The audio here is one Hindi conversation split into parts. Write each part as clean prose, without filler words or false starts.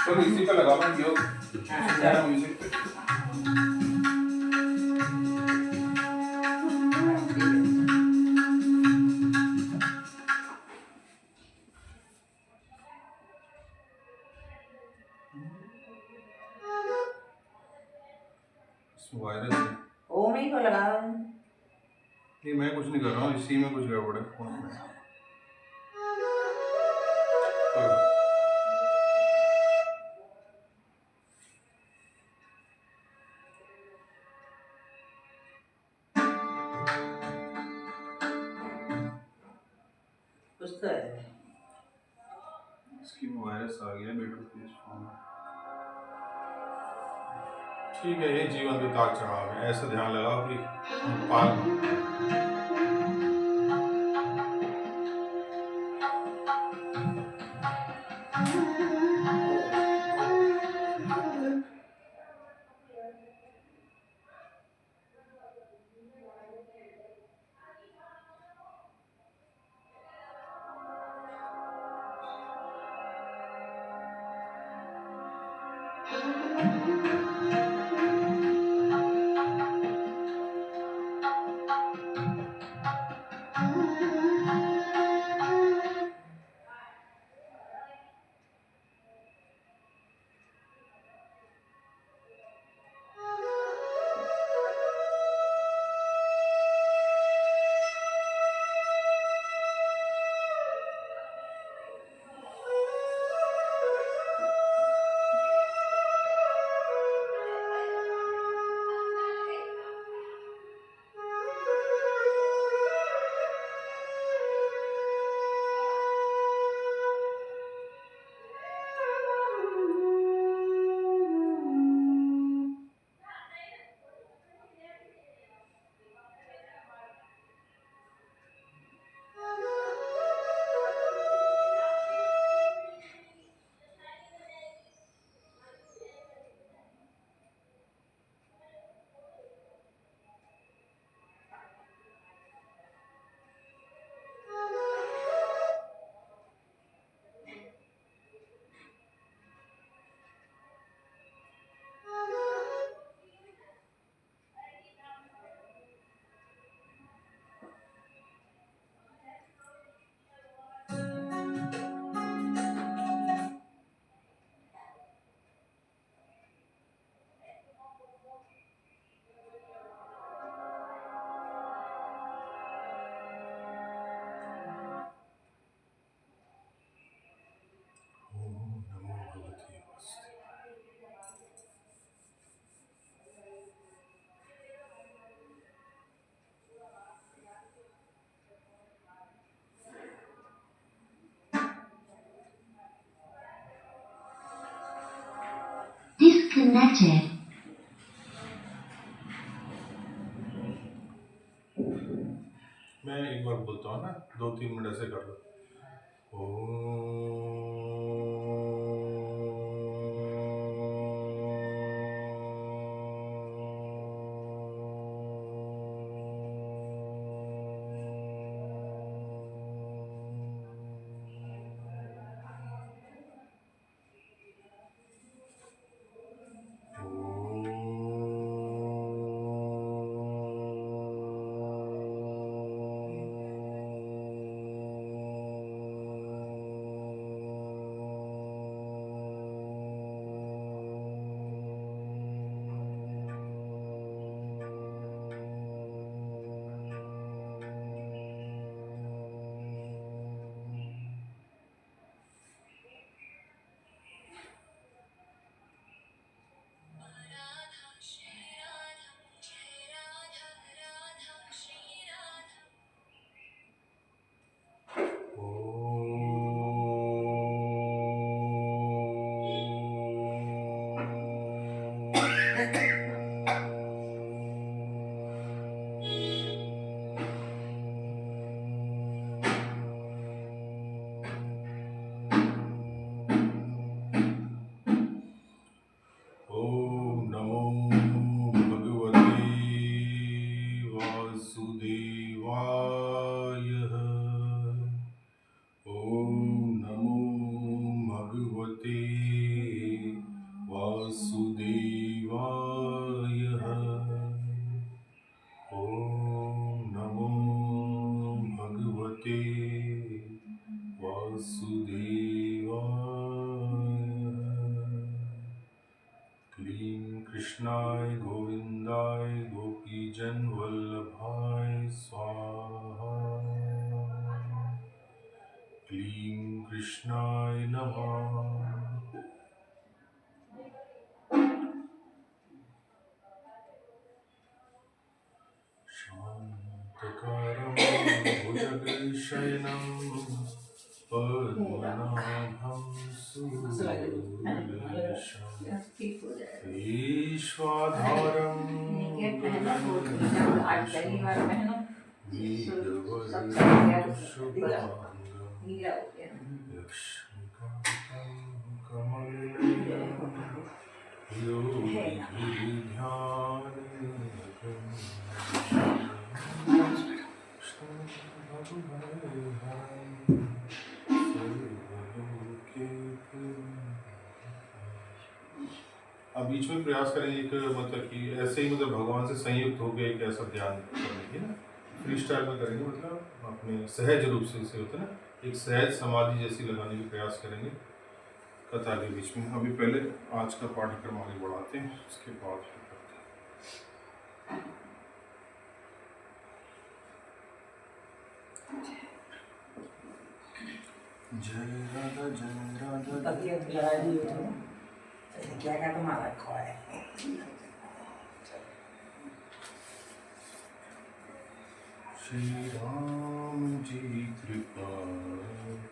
चलो इसी पे लगा लो जियो हाँ, म्यूजिक पे। ठीक है। इसमें वायरस है। ओ में ही तो लगा। नहीं मैं कुछ नहीं कर रहा हूँ, इसी में कुछ गड़बड़ है फोन में। चलो। कुछ तो है। इसकी में वायरस आ गया बेटू के इस फोन में। ठीक है, ये जीवन पे ताक चढ़ा है, ऐसा ध्यान लगाओ कि पाल ओम नमो भगवते वासुदेवाय। Disconnected. मैं एक बार बोलता हूँ ना, 2-3 मिनट ऐसे कर लो। क्लीं कृष्णाय गोविन्दाय गोपीजनवल्लभाय स्वाहा। क्लीं कृष्णाय नमः। शान्तकारं भुजगशयनं पद्मनाभं सुरेशम् ईश्वाधारं वीरवरदशुभाङ्गं लक्ष्मीकान्तं कमलनयनं अब बीच में प्रयास करेंगे कि मतलब कि ऐसे ही मतलब भगवान से संयुक्त होकर एक ऐसा ध्यान करने की ना फ्री स्टाइल में करेंगे, मतलब अपने सहज रूप से इसे होता है ना एक सहज समाधि जैसी लगाने की प्रयास करेंगे कथा के बीच में। अभी पहले आज का पाठ्यक्रम आगे बढ़ाते हैं, उसके बाद फिर करते हैं। जय राधा तबीयत लगा दी हो क्या क्या तुम्हारा रखा है। श्री राम जी कृपा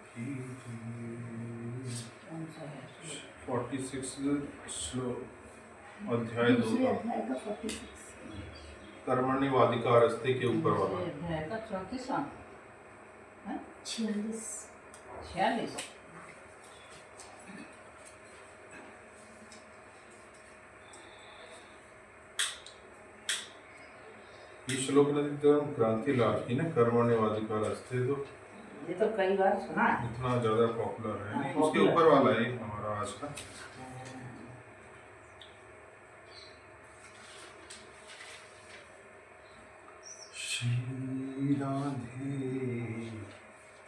कीजिए। 46 श्लोक अध्याय 2 का कर्मण्यवाधिकारस्ते के ऊपर वाला 46। ये श्लोक ने तो क्रांति ला की ना कर्मण्यवाधिकारस्ते, तो ये तो कई बार सुना है। इतना ज्यादा पॉपुलर है नहीं, उसके ऊपर वाला है हमारा आज का। श्री राधे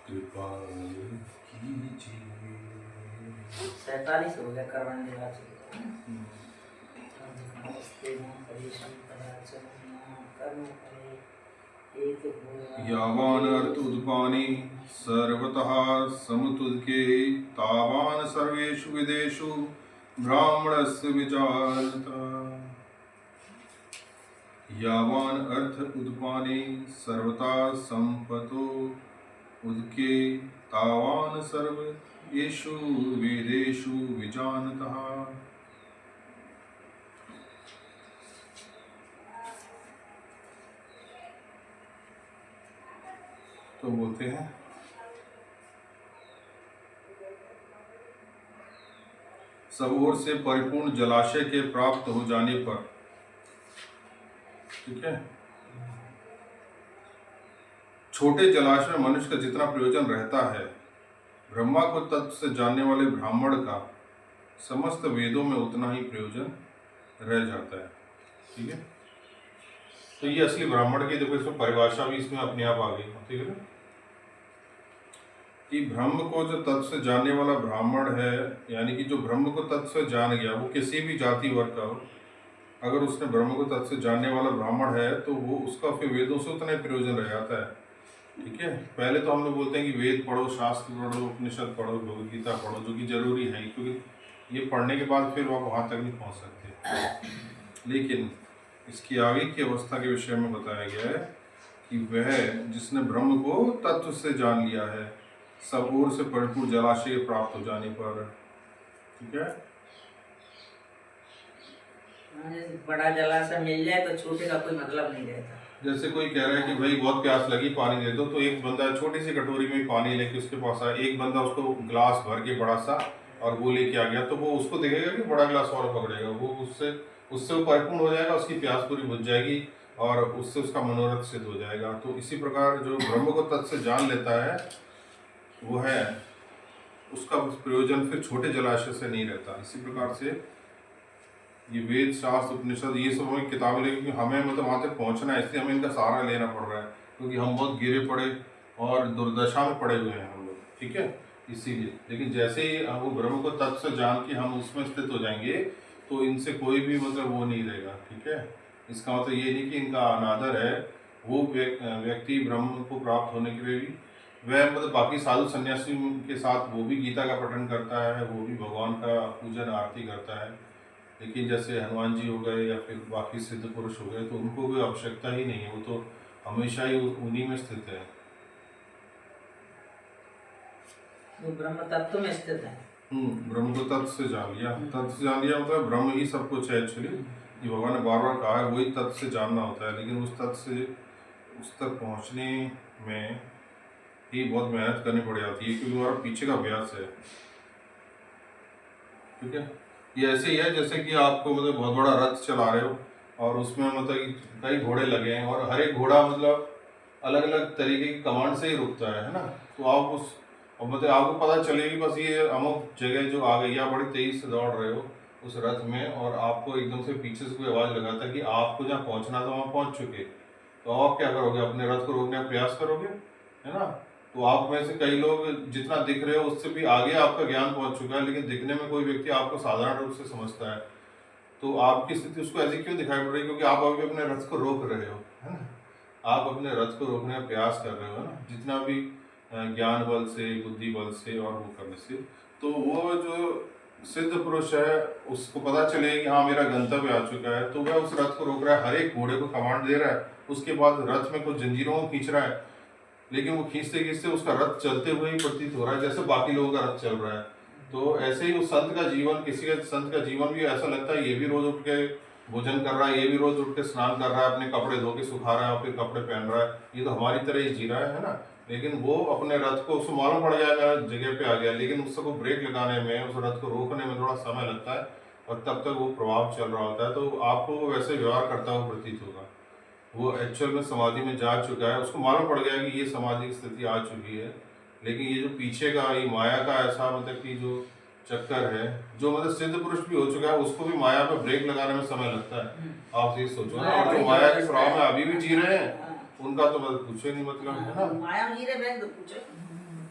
कृपा कीजिए। 47 हो गया कर्मण्यवाची। यावान अर्थ उद्पानी सर्वतः समतुल्के तावान सर्वेषु विदेषु ब्राह्मणस्य विचारता। यावान अर्थ उद्पानी सर्वथा संपतो उदके तावान सर्वेषु वेदेषु विजानतः। तो बोलते हैं सब ओर से परिपूर्ण जलाशय के प्राप्त हो जाने पर, ठीक है, छोटे जलाशय में मनुष्य का जितना प्रयोजन रहता है, ब्रह्मा को तत्व से जानने वाले ब्राह्मण का समस्त वेदों में उतना ही प्रयोजन रह जाता है। ठीक है, तो ये असली ब्राह्मण की देखो इसमें परिभाषा भी इसमें अपने आप आ गई। ठीक है ना, कि ब्रह्म को जो तत्व से जानने वाला ब्राह्मण है, यानी कि जो ब्रह्म को तत्व से जान गया, वो किसी भी जाति वर्ग का हो, अगर उसने ब्रह्म को तत्व से जानने वाला ब्राह्मण है तो वो उसका फिर वेदों से उतना ही प्रयोजन रह जाता है। ठीक है, पहले तो हम लोग बोलते हैं कि वेद पढ़ो, शास्त्र पढ़ो, उपनिषद पढ़ो, भगवद गीता पढ़ो, जो कि जरूरी है, क्योंकि ये पढ़ने के बाद फिर आप वहाँ तक नहीं पहुँच सकते। लेकिन इसकी आगे की अवस्था के विषय में बताया गया है कि वह जिसने ब्रह्म को तत्व से जान लिया है, सब ओर से परिपूर्ण जलाशय प्राप्त हो जाने पर, ठीक है, बड़ा जलाशय मिल जाए तो छोटे का कोई मतलब नहीं रहता। जैसे कोई कह रहा है कि भाई बहुत प्यास लगी, पानी दे दो, तो एक बंदा छोटी सी कटोरी में पानी लेके उसके पास आया, एक बंदा उसको ग्लास भर के बड़ा सा और वो लेके आ गया, तो वो उसको देखेगा कि बड़ा ग्लास और पकड़ेगा, वो उससे वो परिपूर्ण हो जाएगा, उसकी प्यास पूरी बुझ जाएगी और उससे उसका मनोरथ सिद्ध हो जाएगा। तो इसी प्रकार जो ब्रह्म को तत्व से जान लेता है वो है, उसका प्रयोजन फिर छोटे जलाशय से नहीं रहता। इसी प्रकार से ये वेद शास्त्र उपनिषद ये सब हमें किताबें लेके, क्योंकि हमें मतलब वहाँ तक पहुँचना है, इसलिए हमें इनका सहारा लेना पड़ रहा है, क्योंकि हम बहुत गिरे पड़े और दुर्दशा में पड़े हुए हैं हम लोग। ठीक है, इसीलिए। लेकिन जैसे ही हम वो ब्रह्म को तत्व से जान के हम उसमें स्थित हो जाएंगे तो इनसे कोई भी मतलब वो नहीं रहेगा, ठीक है। इसका मतलब ये नहीं कि इनका अनादर है। वो व्यक्ति ब्रह्म को प्राप्त होने के लिए भी वह मतलब बाकी साधु सन्यासी के साथ वो भी गीता का पठन करता है, वो भी भगवान का पूजन आरती करता है। लेकिन जैसे हनुमान जी हो गए या फिर बाकी सिद्ध पुरुष हो गए तो उनको कोई आवश्यकता ही नहीं है, वो तो हमेशा ही उन्हीं में स्थित है। वो ब्रह्म तत्व में स्थित है। ब्रह्म को तत्व से जान लिया। तत्व से जान लिया मतलब ब्रह्म ही सब कुछ है एक्चुअली। ये भगवान ने बार बार कहा है, वही तत्व से जानना होता है। लेकिन उस तत्व से उस तक पहुंचने में ही बहुत मेहनत करनी पड़ जाती है, क्योंकि हमारा पीछे का अभ्यास है, ठीक है। ये ऐसे ही है जैसे कि आपको मतलब बहुत बड़ा रथ चला रहे हो और उसमें मतलब कि कई घोड़े लगे हैं और हर एक घोड़ा मतलब अलग अलग तरीके की कमांड से ही रुकता है ना। तो आप उस और मतलब आपको पता चलेगी बस ये अमुक जगह जो आ गई, या बड़ी तेजी से दौड़ रहे हो उस रथ में और आपको एकदम से पीछे से कोई आवाज़ लगाता है कि आपको जहाँ पहुँचना था वहाँ पहुँच चुके, तो आप क्या करोगे? अपने रथ को रोकने का प्रयास करोगे, है ना। तो आप में से कई लोग जितना दिख रहे हो उससे भी आगे आपका ज्ञान पहुंच चुका है, लेकिन दिखने में कोई व्यक्ति आपको साधारण रूप से समझता है। तो आपकी स्थिति उसको ऐसी क्यों दिखाई पड़ रही है? क्योंकि आप अभी अपने रथ को रोक रहे हो, है ना। आप अपने रथ को रोकने का प्रयास कर रहे हो, है ना, जितना भी ज्ञान बल से, बुद्धि बल से और वो करने से। तो वो जो सिद्ध पुरुष है उसको पता चले कि हाँ मेरा गंतव्य आ चुका है, तो वह उस रथ को रोक रहा है, हर एक घोड़े को कमांड दे रहा है। उसके बाद रथ में कुछ जंजीरों को खींच रहा है, लेकिन वो खींचते खींचते उसका रथ चलते हुए ही प्रतीत हो रहा है जैसे बाकी लोगों का रथ चल रहा है। तो ऐसे ही उस संत का जीवन, किसी का संत का जीवन भी ऐसा लगता है, ये भी रोज उठ के भोजन कर रहा है, ये भी रोज उठ के स्नान कर रहा है, अपने कपड़े धो के सुखा रहा है और फिर कपड़े पहन रहा है, ये तो हमारी तरह ही जी रहा है ना। लेकिन वो अपने रथ को, उसको मालूम पड़ गया मेरा जगह पे आ गया, लेकिन उसको ब्रेक लगाने में, उस रथ को रोकने में थोड़ा समय लगता है और तब तक वो प्रभाव चल रहा होता है। तो आपको वो वैसे व्यवहार करता हुआ प्रतीत होगा। वो एक्चुअल में समाधि में जा चुका है, उसको मालूम पड़ गया कि ये समाधि की स्थिति आ चुकी है। लेकिन ये जो पीछे का ये माया का ऐसा मतलब कि जो चक्कर है, जो मतलब सिद्ध पुरुष भी हो चुका है उसको भी माया पे ब्रेक लगाने में समय लगता है। आप ये सोचो ना, और जो माया के प्रभाव में अभी भी जी रहे हैं उनका तो मतलब पूछे नहीं, मतलब है ना। माया में जी रहे तो पूछे।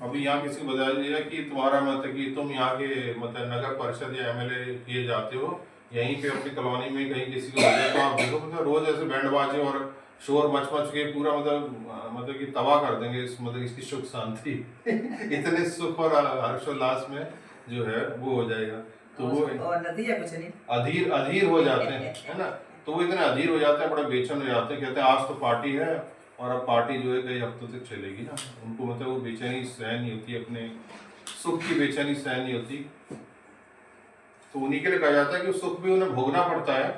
अभी यहाँ किसी को बताया दिया कि तुम्हारा मतलब कि तुम यहाँ के मतलब नगर परिषद या एमएलए किए जाते हो, यहीं पे अपनी कॉलोनी में कहीं किसी को मिले तो आप देखो मतलब रोज ऐसे बैंड बाजे और शोर मच मच के पूरा मतलब कि तबाह कर देंगे इस मतलब इसकी सुख शांति इतने सुख और हर्षोल्लास में जो है वो हो जाएगा। तो वो और नतीजा कुछ नहीं, अधीर अधीर हो जाते हैं, है ना। तो वो इतने अधीर हो जाते हैं, बड़े बेचैन हो जाते हैं, कहते हैं आज तो पार्टी है और अब पार्टी जो है कई हफ्तों तक चलेगी ना। उनको मतलब वो बेचैनी सहन नहीं होती, अपने सुख की बेचैनी सहन नहीं होती। तो उन्हीं के लिए कहा जाता है कि सुख भी उन्हें भोगना पड़ता है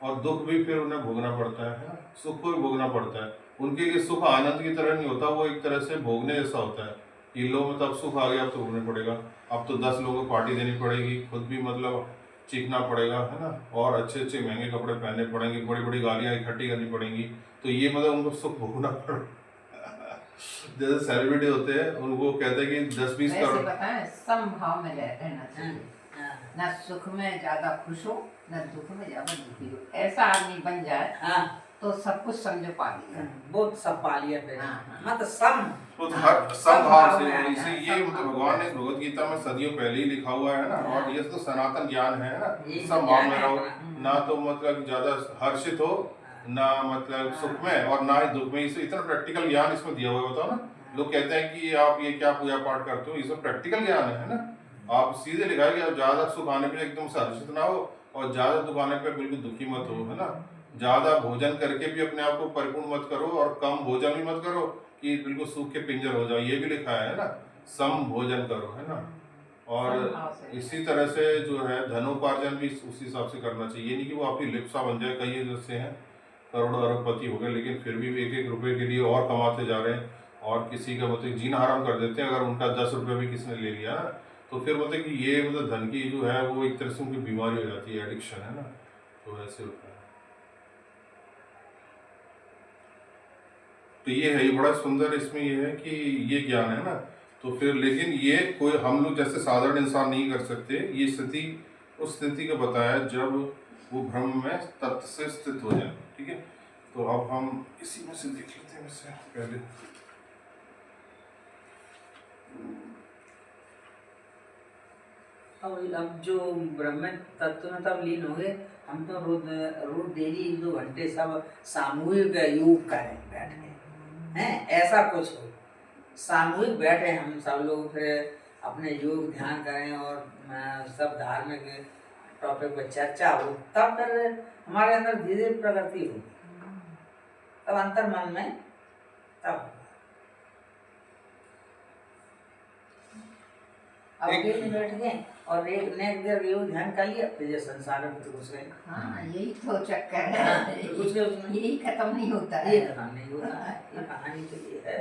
और दुख भी फिर उन्हें भोगना पड़ता है ना। सुख को भी भोगना पड़ता है। उनके लिए सुख आनंद की तरह नहीं होता, वो एक तरह से भोगने जैसा होता है कि लो मतलब अब सुख आ गया, अब तो भोगना पड़ेगा, अब तो 10 लोगों को पार्टी देनी पड़ेगी, खुद भी मतलब चीखना पड़ेगा, है ना, और अच्छे अच्छे महंगे कपड़े पहनने पड़ेंगे, बड़ी बड़ी गालियाँ इकट्ठी करनी पड़ेंगी। तो ये मतलब उनको सुख भोगना पड़ जैसे सेलिब्रिटी होते हैं उनको कहते हैं कि 10-20 करोड़ बताएं समभाव में रहना चाहिए, न सुख में ज्यादा खुश हो न दुख में ज्यादा दुखी हो। ऐसा आदमी बन जाए तो सब कुछ समझो पा लिया, बहुत सब पा लिया फिर। मतलब सम तो हर समभाव से इसे ये मतलब भगवान ने भगवत गीता में सदियों पहले ही लिखा हुआ है ना। और ये तो सनातन ज्ञान है ना, समभाव में रहो, ना तो मतलब ज्यादा हर्षित हो ना मतलब सुख में और ना ही दुख में। इसे इतना प्रैक्टिकल ज्ञान इसमें दिया हुआ है, बताओ ना। लोग कहते हैं कि आप ये क्या पूजा पाठ करते हो, ये सब प्रैक्टिकल ज्ञान है ना। आप सीधे लिखा है कि आप ज्यादा सुख आने पे एकदम से हर्षित ना हो और ज्यादा दुख आने पे बिल्कुल दुखी मत हो, है ना। ज्यादा भोजन करके भी अपने आप को परिपूर्ण मत करो और कम भोजन भी मत करो कि बिल्कुल सूख के पिंजर हो जाओ, ये भी लिखा है ना। सम भोजन करो, है ना। और इसी तरह से जो है धनोपार्जन भी उसी हिसाब से करना चाहिए। ये नहीं कि वो आपकी लिप्सा बन जाए। कई जैसे हैं करोड़ों अरबपति हो गए लेकिन फिर भी एक एक रुपए के लिए और कमाते जा रहे हैं और किसी का मतलब जीना हराम कर देते हैं। अगर उनका 10 रुपये भी किसी ने ले लिया ना तो फिर मतलब कि ये मतलब धन की जो है वो एक तरह से उनकी बीमारी हो जाती है, एडिक्शन है ना। तो ऐसे होता है। तो ये है, ये बड़ा सुंदर इसमें ये है कि ये ज्ञान है ना। तो फिर लेकिन ये कोई हम लोग जैसे साधारण इंसान नहीं कर सकते। ये स्थिति उस स्थिति को बताया जब वो ब्रह्म में तत्व से स्थित हो जाए, ठीक है। तो अब हम इसी में से देख लेते हैं वैसे पहले। अब जो ब्रह्म तत्व में तब लीन हो गए, हम तो रोज डेली 2 घंटे सब सामूहिक योग करें बैठ के, हैं ऐसा कुछ हो, सामूहिक बैठे हम सब लोग, फिर अपने योग ध्यान करें और सब धार्मिक टॉपिक पर चर्चा हो, तब फिर हमारे अंदर धीरे धीरे प्रगति होगी, तब अंतर मन में तब अब अकेले बैठ गए और एक ने देर योग ध्यान कर लिया, फिर ये संसार में फिर घुस गए। हाँ यही तो चक्कर है, यही खत्म नहीं होता है, ये खत्म नहीं होता है, ये कहानी तो ये है।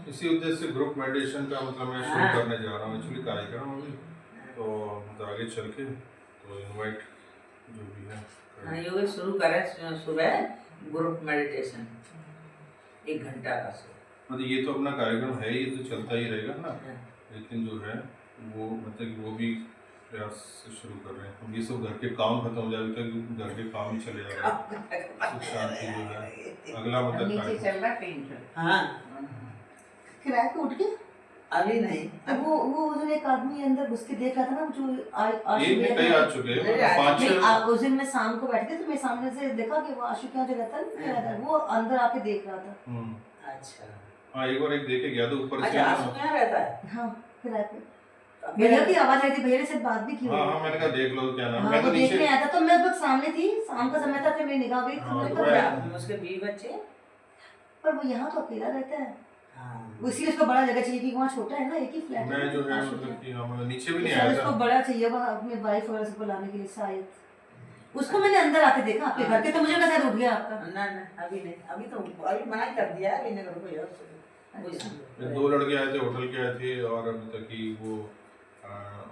इसी उद्देश्य से ग्रुप मेडिटेशन का मतलब मैं शुरू करने जा रहा हूँ एक्चुअली कार्यक्रम अभी, तो आगे चल के तो इनवाइट जो भी है योग शुरू करें सुबह ग्रुप मेडिटेशन 1 घंटा का मतलब ये तो अपना कार्यक्रम है, ये तो चलता ही रहेगा ना, लेकिन जो है वो मतलब कि वो भी प्रयास से शुरू कर रहे हैं। हम ये सब घर के काम खत्म हो जाए तक घर के काम ही चले जा रहे हैं, सुख शांति जो है अगला मतलब नीचे चल रहा पेंटर। हाँ किराए पे उठ के अभी नहीं, अब वो जो एक आदमी अंदर घुस के देख रहा था ना, जो ये भी कई आ चुके हैं 5-6 उस दिन मैं शाम को बैठी थी तो मैं सामने से देखा कि वो आशु के यहाँ जो रहता है वो अंदर आके देख रहा था। अच्छा हाँ एक बार एक देखे गया तो ऊपर से अच्छा आशु क्या रहता है? हाँ किराए पे भैया की आवाज आई थी, भैया से बात भी की। हाँ मैंने कहा देख लो क्या नाम, हाँ, मैं तो नीचे देखने आया था तो मैं उस वक्त सामने थी, शाम का समय था, फिर मेरी निगाह गई हाँ, तो तो मैं उसके 20 बच्चे, पर वो यहाँ तो अकेला रहता है, हाँ उसी उसको बड़ा जगह चाहिए क्योंकि वहाँ छोटा है ना, एक ही फ्लैट मैं जो है आशु का। मतलब कि हाँ मैं नीचे भी नहीं शायद आया उसको था। बड़ा चाहिए होगा अपने वाइफ वगैरह से बुलाने के लिए शायद। उसको मैंने अंदर आते देखा आपके घर के, तो मुझे लगा शायद उठ गया आपका। ना अभी नहीं, अभी तो अभी मना कर दिया है, लेने को यार 2 लड़के आए थे होटल के आए थे और मतलब कि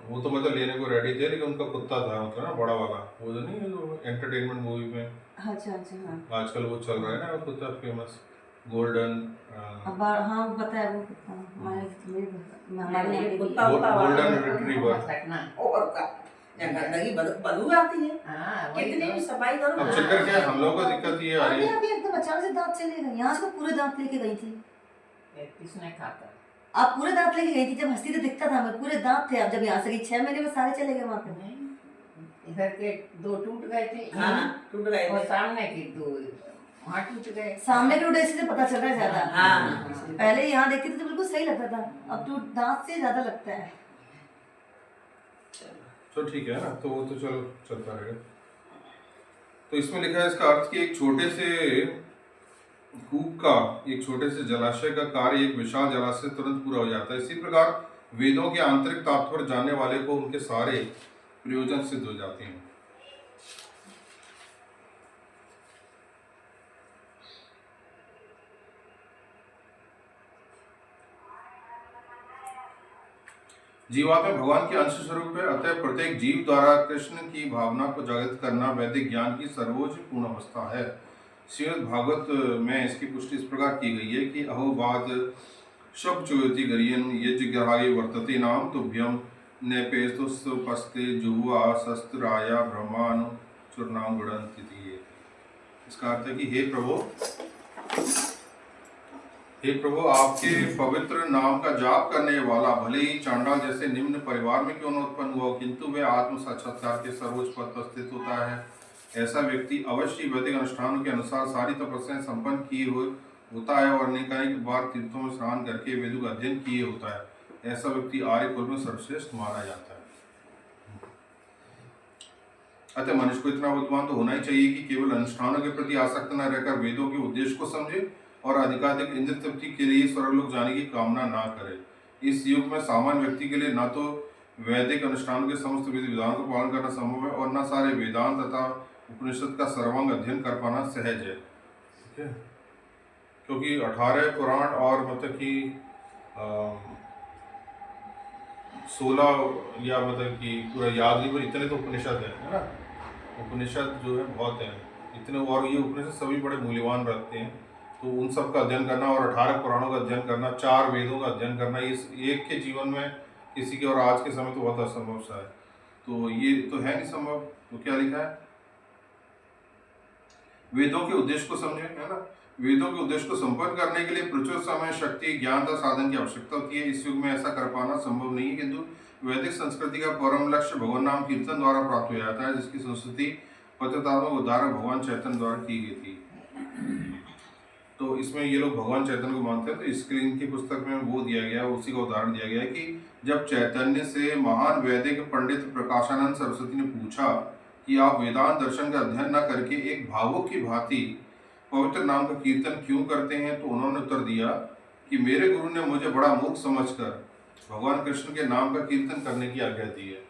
वो तो मतलब लेने को रेडी थे, लेकिन उनका कुत्ता था मतलब ना बड़ा वाला, वो जो नहीं है जो एंटरटेनमेंट मूवी में अच्छा अच्छा हाँ आजकल वो चल रहा है ना वो कुत्ता फेमस गोल्डन हाँ पता है वो कुत्ता हमारे यहाँ पे कुत्ता गोल्डन रिट्रीवर। और का गंदगी बदबू आती है, कितनी भी सफाई करो। अब चक्कर क्या है, हम लोगों का दिक्कत ये आ रही है, अभी एकदम अचानक से दांत चले गए, यहाँ से पूरे दांत लेके गई थी। किसने खाता? आप पूरे दांत लेके गई थी, जब हंसती तो दिखता था, हमें पूरे दांत थे। अब जब यहाँ से गई 6 महीने में सारे चले गए वहाँ पे। इधर के 2 टूट गए थे, हाँ टूट गए और सामने के 2 वहाँ टूट गए। सामने के उड़े से पता चल रहा है ज्यादा। हाँ पहले यहाँ देखती थी तो बिल्कुल सही लगता था, अब तो दांत से ज्यादा लगता है। तो ठीक है ना, तो वो तो चलो चलता रहेगा। तो इसमें लिखा है इसका अर्थ कि एक छोटे से कूप का, एक छोटे से जलाशय का कार्य एक विशाल जलाशय तुरंत पूरा हो जाता है। इसी प्रकार वेदों के आंतरिक तात्पर्य जानने वाले को उनके सारे प्रयोजन सिद्ध हो जाते हैं। जीवात्मा भगवान के अंश स्वरूप है, अतः प्रत्येक जीव द्वारा कृष्ण की भावना को जागृत करना वैदिक ज्ञान की सर्वोच्च पूर्ण अवस्था है। श्रीमद् भागवत में इसकी पुष्टि इस प्रकार की गई है कि अहोवाद शब चोयति गरियन यज्ञ ग्रहाय वर्तते नाम तुभ्यम नेपेस्तुस्पस्ते जुहुआ शस्त्राया ब्रह्मानु चूर्णाम गणन्ति। इसका अर्थ है कि हे प्रभु आपके पवित्र नाम का जाप करने वाला भले ही चांडाल जैसे निम्न परिवार में क्यों न उत्पन्न हुआ, किंतु वह आत्म साक्षात्कार के सर्वोच्च पद पर स्थित होता है। ऐसा व्यक्ति अवश्य वैदिक अनुष्ठानों के अनुसार सारी तपस्याएं संपन्न किए हुए होता है और अनेकानेक बार तीर्थों में स्नान करके वेदों का अध्ययन किए होता है। ऐसा व्यक्ति आर्य कुल में सर्वश्रेष्ठ माना जाता है। अतः मनुष्य को इतना बुद्धिमान तो होना ही चाहिए कि केवल अनुष्ठानों के प्रति आसक्त न रहकर वेदों के उद्देश्य को समझे और अधिकाधिक इंद्र तृप्ति के लिए स्वर्गलोक जाने की कामना ना करे। इस युग में सामान्य व्यक्ति के लिए न तो वैदिक अनुष्ठानों के समस्त विधि विधानों का पालन करना संभव है और न सारे वेदांत तथा उपनिषद का सर्वांग अध्ययन कर पाना सहज है। ठीक है, क्योंकि 18 पुराण और मतलब कि 16 या मतलब कि पूरा याद नहीं, पर इतने तो उपनिषद है ना। उपनिषद जो है बहुत हैं इतने, और ये उपनिषद सभी बड़े मूल्यवान रखते हैं। तो उन सब का अध्ययन करना और 18 पुराणों का अध्ययन करना, 4 वेदों का अध्ययन करना, इस एक के जीवन में किसी के और आज के समय तो बहुत असंभव सा है। तो ये तो है नहीं संभव। तो क्या लिखा है, वेदों के उद्देश्य को समझे, है ना। वेदों के उद्देश्य को संपन्न करने के लिए प्रचुर समय, शक्ति, ज्ञान तथा साधन की आवश्यकता होती है। इस युग में ऐसा कर पाना संभव नहीं है, किंतु वैदिक संस्कृति का परम लक्ष्य भगवान नाम कीर्तन द्वारा प्राप्त हो जाता है, जिसकी संस्कृति पतितात्मक उद्धारक भगवान चैतन्य द्वारा की गई थी। तो इसमें ये लोग भगवान चैतन्य को मानते हैं, तो इसके लिए इनकी पुस्तक में वो दिया गया, उसी का उदाहरण दिया गया है कि जब चैतन्य से महान वैदिक पंडित प्रकाशानंद सरस्वती ने पूछा कि आप वेदांत दर्शन का अध्ययन न करके एक भावुक की भांति पवित्र नाम का कीर्तन क्यों करते हैं, तो उन्होंने उत्तर दिया कि मेरे गुरु ने मुझे बड़ा मूर्ख समझकर भगवान कृष्ण के नाम का कीर्तन करने की आज्ञा दी है।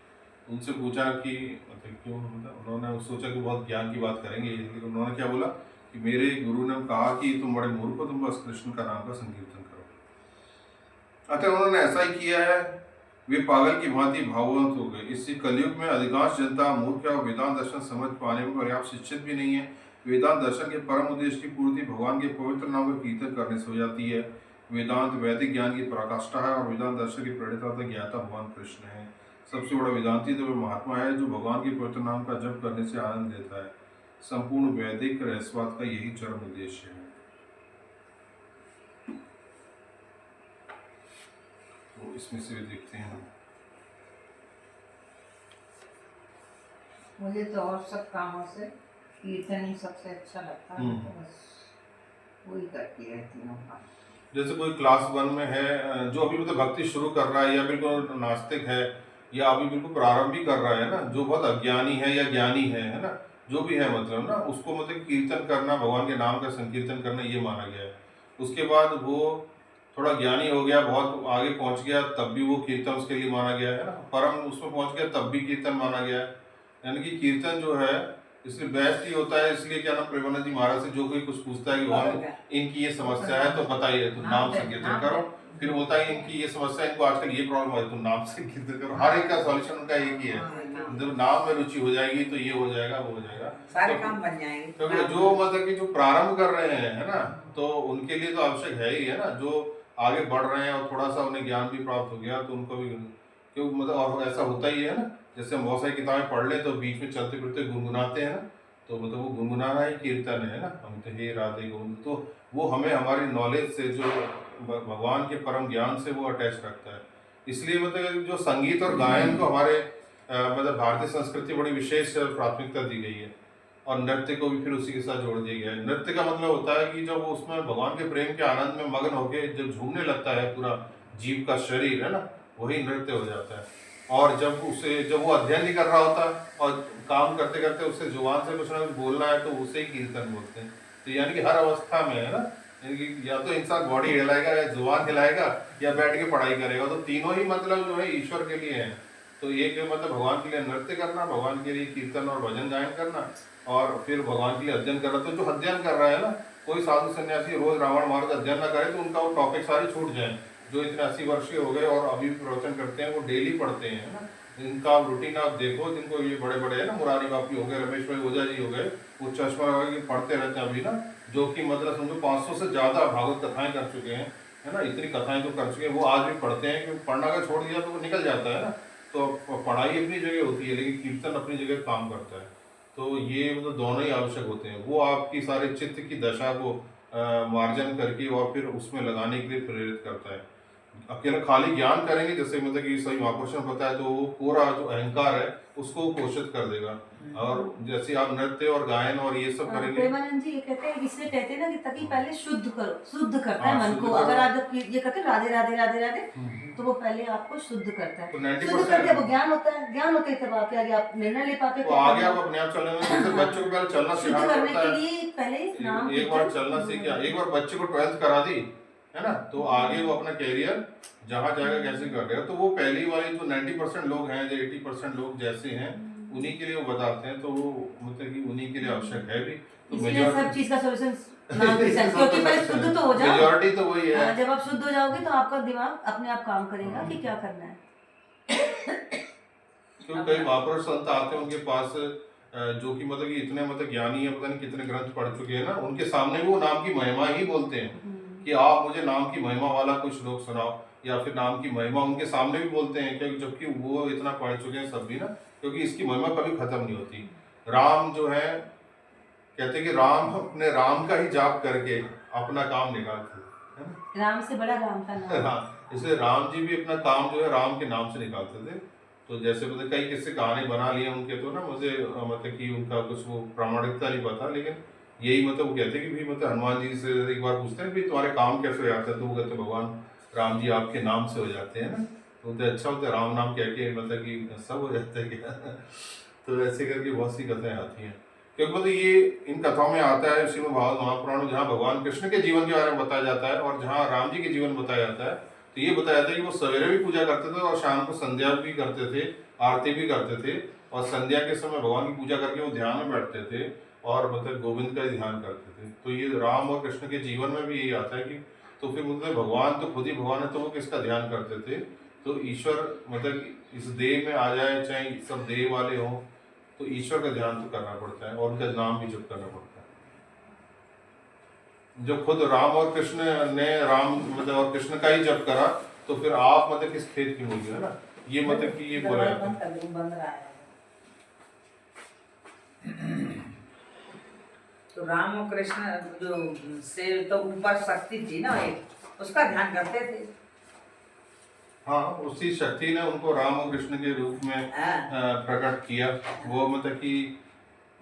उनसे पूछा कि मतलब क्यों, मतलब उन्होंने सोचा कि बहुत ज्ञान की बात करेंगे, इसलिए उन्होंने क्या बोला कि मेरे गुरु ने कहा कि तुम बड़े मूर्ख हो, तुम बस कृष्ण का नाम का संकीर्तन करो। अतः उन्होंने ऐसा ही किया है, वे पागल की भांति भाववंत हो गए। इसी कलयुग में अधिकांश जनता मूर्ख है और वेदांत दर्शन समझ पाने में पर्याप्त शिक्षित भी नहीं है। वेदांत दर्शन के परम उद्देश्य की पूर्ति भगवान के पवित्र नाम का कीर्तन करने से हो जाती है। वेदांत वैदिक ज्ञान की पराकाष्ठा है और वेदांत दर्शन की प्रणेता तथा ज्ञाता भगवान कृष्ण है। सबसे बड़ा वेदांती तो वे महात्मा है जो भगवान के पवित्र नाम का जप करने से आनंद देता है। संपूर्ण वैदिक रहस्यवाद का यही चरम उद्देश्य है। तो इसमें से देखते हैं हम। मुझे तो और सब कामों से कीर्तन ही सबसे अच्छा लगता है, तो बस वही करती रहती हूँ। जैसे कोई क्लास 1 में है जो अभी मतलब भक्ति शुरू कर रहा है या बिल्कुल नास्तिक है या अभी बिल्कुल प्रारंभ भी कर रहा है ना, जो बहुत अज्ञानी है या ज्ञानी है ना, जो भी है मतलब ना, उसको मतलब कीर्तन करना, भगवान के नाम का संकीर्तन करना ये माना गया है। उसके बाद वो थोड़ा ज्ञानी हो गया, बहुत आगे पहुंच गया, तब भी वो कीर्तन उसके लिए माना गया है ना, परम उसमें पहुंच गया तब भी कीर्तन माना गया है। यानी कि कीर्तन जो है इसलिए बेस्ट ही होता है। इसलिए क्या नाम प्रेमानंद जी महाराज से जो कोई कुछ पूछता है कि भगवान इनकी ये समस्या है तो बताइए, तो नाम संकीर्तन करो। फिर होता है इनकी ये समस्या, इनको आजकल ये प्रॉब्लम है तो नाम संकीर्तन करो। हर एक का सॉल्यूशन उनका एक ही है, जब नाम में रुचि हो जाएगी तो ये हो जाएगा, वो हो जाएगा, सारे काम बन जाएंगे। क्योंकि जो मतलब कि जो प्रारंभ कर रहे हैं है ना, तो उनके लिए तो आवश्यक है ही है ना। जो आगे बढ़ रहे हैं और थोड़ा सा उन्हें ज्ञान भी प्राप्त हो गया तो उनको भी, क्यों मतलब और ऐसा होता ही है ना। जैसे हम बहुत सारी किताबें पढ़ लें तो बीच में चलते फिरते गुनगुनाते हैं ना, तो मतलब वो गुनगुनाना ही कीर्तन है ना। हम तो हे राधे गोविंद, तो वो हमें हमारी नॉलेज से, जो भगवान के परम ज्ञान से वो अटैच रखता है। इसलिए मतलब जो संगीत और गायन को हमारे मतलब भारतीय संस्कृति बड़ी विशेष प्राथमिकता दी गई है, और नृत्य को भी फिर उसी के साथ जोड़ दिया गया है। नृत्य का मतलब होता है कि जब वो उसमें भगवान के प्रेम के आनंद में मग्न होकर जब झूमने लगता है पूरा जीव का शरीर है ना, वही नृत्य हो जाता है। और जब वो अध्ययन नहीं कर रहा होता और काम करते करते उससे जुबान से कुछ ना कुछ बोलना है तो उसे ही कीर्तन बोलते हैं। तो यानी कि हर अवस्था में है ना, यानी कि या तो इंसान बॉडी हिलाएगा या जुबान हिलाएगा या बैठ के पढ़ाई करेगा, तो तीनों ही मतलब जो है ईश्वर के लिए है। तो एक मतलब भगवान के लिए नृत्य करना, भगवान के लिए कीर्तन और भजन गायन करना, और फिर भगवान के लिए अध्ययन करना। तो जो अध्ययन कर रहा है ना, कोई साधु सन्यासी रोज रावण महाराज अध्ययन ना करे तो उनका वो टॉपिक सारे छूट जाए। जो इतने 80 वर्षीय हो गए और अभी भी प्रवचन करते हैं, वो डेली पढ़ते हैं ना। इनका रूटीन आप देखो, जिनको ये बड़े बड़े है ना, मुरारी बापी हो गए, रमेश भाई ओझा जी हो गए, वो चश्मा लगा के पढ़ते रहते हैं अभी ना, जो कि मतलब समझो 500 से ज्यादा भागवत कथाएं कर चुके हैं है ना। इतनी कथाएं तो कर चुके हैं, वो आज भी पढ़ते हैं, क्योंकि पढ़ना अगर छोड़ दिया तो वो निकल जाता है ना। तो पढ़ाई अपनी जगह होती है लेकिन कीर्तन अपनी जगह काम करता है। तो ये मतलब दोनों ही आवश्यक होते हैं। वो आपकी सारे चित्त की दशा को मार्जन करके और फिर उसमें लगाने के लिए प्रेरित करता है। अकेला खाली ज्ञान करेंगे, जैसे मतलब कि सही महापुरुष ने बताया, तो वो पूरा जो अहंकार है उसको पोषित कर देगा। और जैसे आप नृत्य और गायन और ये सब करेंगे। प्रेमानंद जी ये कहते हैं, इसलिए कहते हैं ना कि ताकि पहले शुद्ध करो, शुद्ध करता है मन शुद्ध को। करो। अगर आप ये कहते हैं राधे राधे राधे राधे, तो वो पहले आपको शुद्ध करता है। तो शुद्ध 90% करके वो ज्ञान होता है, ज्ञान होते ही तब आपके आगे आप निर्णय ले पाते तो आगे आप अपने आप चलने में, जैसे बच्चों को पहले चलना शुद्ध सिखाना करने पड़ता के है। लिए पहले नाम एक बार चलना सीख गया, एक बार बच्चे को 12th करा दी है ना, तो आगे वो अपना कैरियर जहाँ जाएगा कैसे कर रहे हो। तो वो पहली वाली जो 90% लोग हैं, जो 80% लोग जैसे हैं, उन्हीं के लिए वो बताते हैं। तो वो मतलब कि उन्हीं के लिए आवश्यक है भी। तो इसलिए सब चीज का सॉल्यूशन नाम के साथ, क्योंकि पहले शुद्ध तो हो जाओ। मेजॉरिटी तो वही है। जब आप शुद्ध हो जाओगे तो आपका दिमाग अपने आप काम करेगा कि क्या करना है। क्योंकि कई महापुरुष संत आते हैं उनके पास, जो कि मतलब कि इतने मतलब ज्ञानी है, पता नहीं कितने ग्रंथ पढ़ चुके हैं ना, उनके सामने वो नाम की महिमा ही बोलते हैं कि आप मुझे नाम की महिमा वाला कुछ श्लोक सुनाओ, या फिर नाम की महिमा उनके सामने भी बोलते हैं, क्योंकि जबकि वो इतना पढ़ चुके हैं सब भी ना, क्योंकि इसकी महिमा कभी खत्म नहीं होती। राम जो है कहते हैं कि राम अपने राम का ही जाप करके अपना काम निकालते थे, है ना। राम से बड़ा राम का नाम। हाँ, इसलिए राम जी भी अपना काम जो है राम के नाम से निकालते थे। तो जैसे मतलब कई किस्से कहानी बना लिए उनके, तो ना मुझे मतलब कि उनका कुछ वो प्रामाणिकता नहीं पता, लेकिन यही मतलब वो कहते हैं कि भी मतलब हनुमान जी से एक बार पूछते हैं भी तुम्हारे काम कैसे हो जाते हैं, तो वो कहते भगवान राम जी आपके नाम से हो जाते हैं ना। तो बोलते अच्छा होता है राम नाम कह के मतलब कि सब हो जाता है क्या। तो ऐसे करके बहुत सी कथाएं आती हैं, क्योंकि मतलब ये इन कथाओं में आता है श्रीमद् भागवत महापुराण में, जहाँ भगवान कृष्ण के जीवन के बारे में बताया जाता है और जहाँ राम जी के जीवन में बताया जाता है, तो ये बताया जाता है कि वो सवेरे भी पूजा करते थे और शाम को संध्या भी करते थे, आरती भी करते थे, और संध्या के समय भगवान की पूजा करके वो ध्यान में बैठते थे और मतलब गोविंद का ही ध्यान करते थे। तो ये राम और कृष्ण के जीवन में भी यही आता है कि तो फिर मतलब भगवान तो खुद ही भगवान है, तो वो किसका ध्यान करते थे। तो ईश्वर मतलब इस देह में आ जाए, चाहे सब देह वाले हों, तो ईश्वर का ध्यान तो करना पड़ता है और उनका नाम भी जप करना पड़ता है। जब खुद राम और कृष्ण ने राम मतलब और कृष्ण का ही जप करा, तो फिर आप मतलब किस खेत की मूली है ना, ये मतलब कि ये बोला जाता है। बंद रहा है। तो राम और कृष्ण जो से तो ऊपर शक्ति थी ना एक, उसका ध्यान करते थे। हाँ, उसी शक्ति ने उनको राम और कृष्ण के रूप में प्रकट किया। वो मतलब कि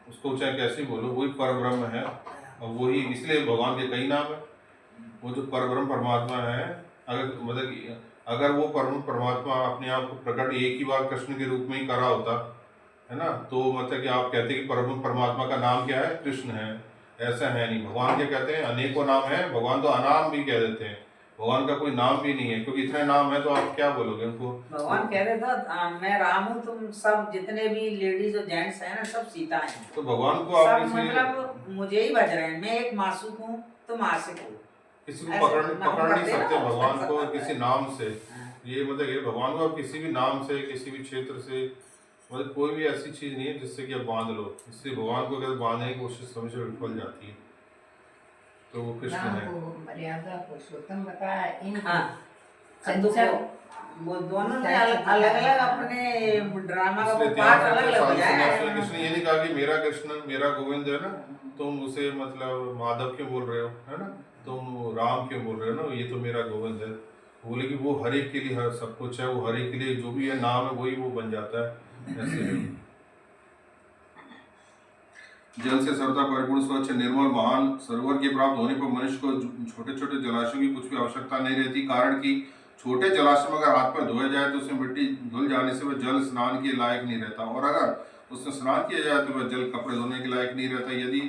उसको चाहे कैसे बोलो, वही परब्रह्म है और वही, इसलिए भगवान के कई नाम है। वो जो परब्रह्म परमात्मा है, अगर मतलब अगर वो परमात्मा अपने आप को प्रकट एक ही बार कृष्ण के रूप में ही करा होता है ना, तो मतलब कि आप कहते हैं कि परब्रह्म परमात्मा का नाम क्या है, कृष्ण है। ऐसा है नहीं, भगवान क्या कहते हैं, अनेकों नाम है। भगवान तो अनाम भी कह देते हैं, भगवान का कोई नाम भी नहीं है, क्योंकि इतने नाम है तो आप क्या बोलोगे उनको। भगवान कह रहे था मैं राम हूँ, तुम सब जितने भी लेडीज और जेंट्स हैं ना, सब सीता हैं। तो भगवान को आप सब मतलब मुझे ही बज रहे हैं, मैं एक मासूक हूँ, तुम आशिक हो। किसी को पकड़ नहीं सकते भगवान को किसी नाम से। ये मतलब ये भगवान को आप किसी भी नाम से, किसी भी क्षेत्र से, मतलब कोई भी ऐसी चीज नहीं है जिससे कि आप बांध लो। इससे भगवान को अगर बांधने की कोशिश समझ विफल जाती है, तो वो कृष्ण नाम है। को मर्यादा पुरुषोत्तम बताया। इन हाँ, चंचल वो दोनों ने अलग अलग अपने ड्रामा का वो इसलिए पार्ट ध्यान अलग रखो, अलग बजाया है। कृष्ण ये नहीं कहा कि मेरा कृष्ण मेरा गोविंद है ना, तुम उसे मतलब माधव क्यों बोल रहे हो, है ना, तुम राम क्यों बोल रहे हो ना, ये तो मेरा गोविंद है। बोले कि वो हर एक के लिए हर सब कुछ है, वो हर एक के लिए जो भी है नाम है वही वो बन जाता है, ऐसे है। जल से सर्वथा परिपूर्ण स्वच्छ निर्मल महान सरोवर के प्राप्त होने पर मनुष्य को छोटे छोटे जलाशयों की कुछ भी आवश्यकता नहीं रहती, कारण कि छोटे जलाशय में अगर हाथ पर धोया जाए तो उसमें मिट्टी धुल जाने से वह जल स्नान के लायक नहीं रहता, और अगर उसमें स्नान किया जाए तो वह जल कपड़े धोने के लायक नहीं रहता। यदि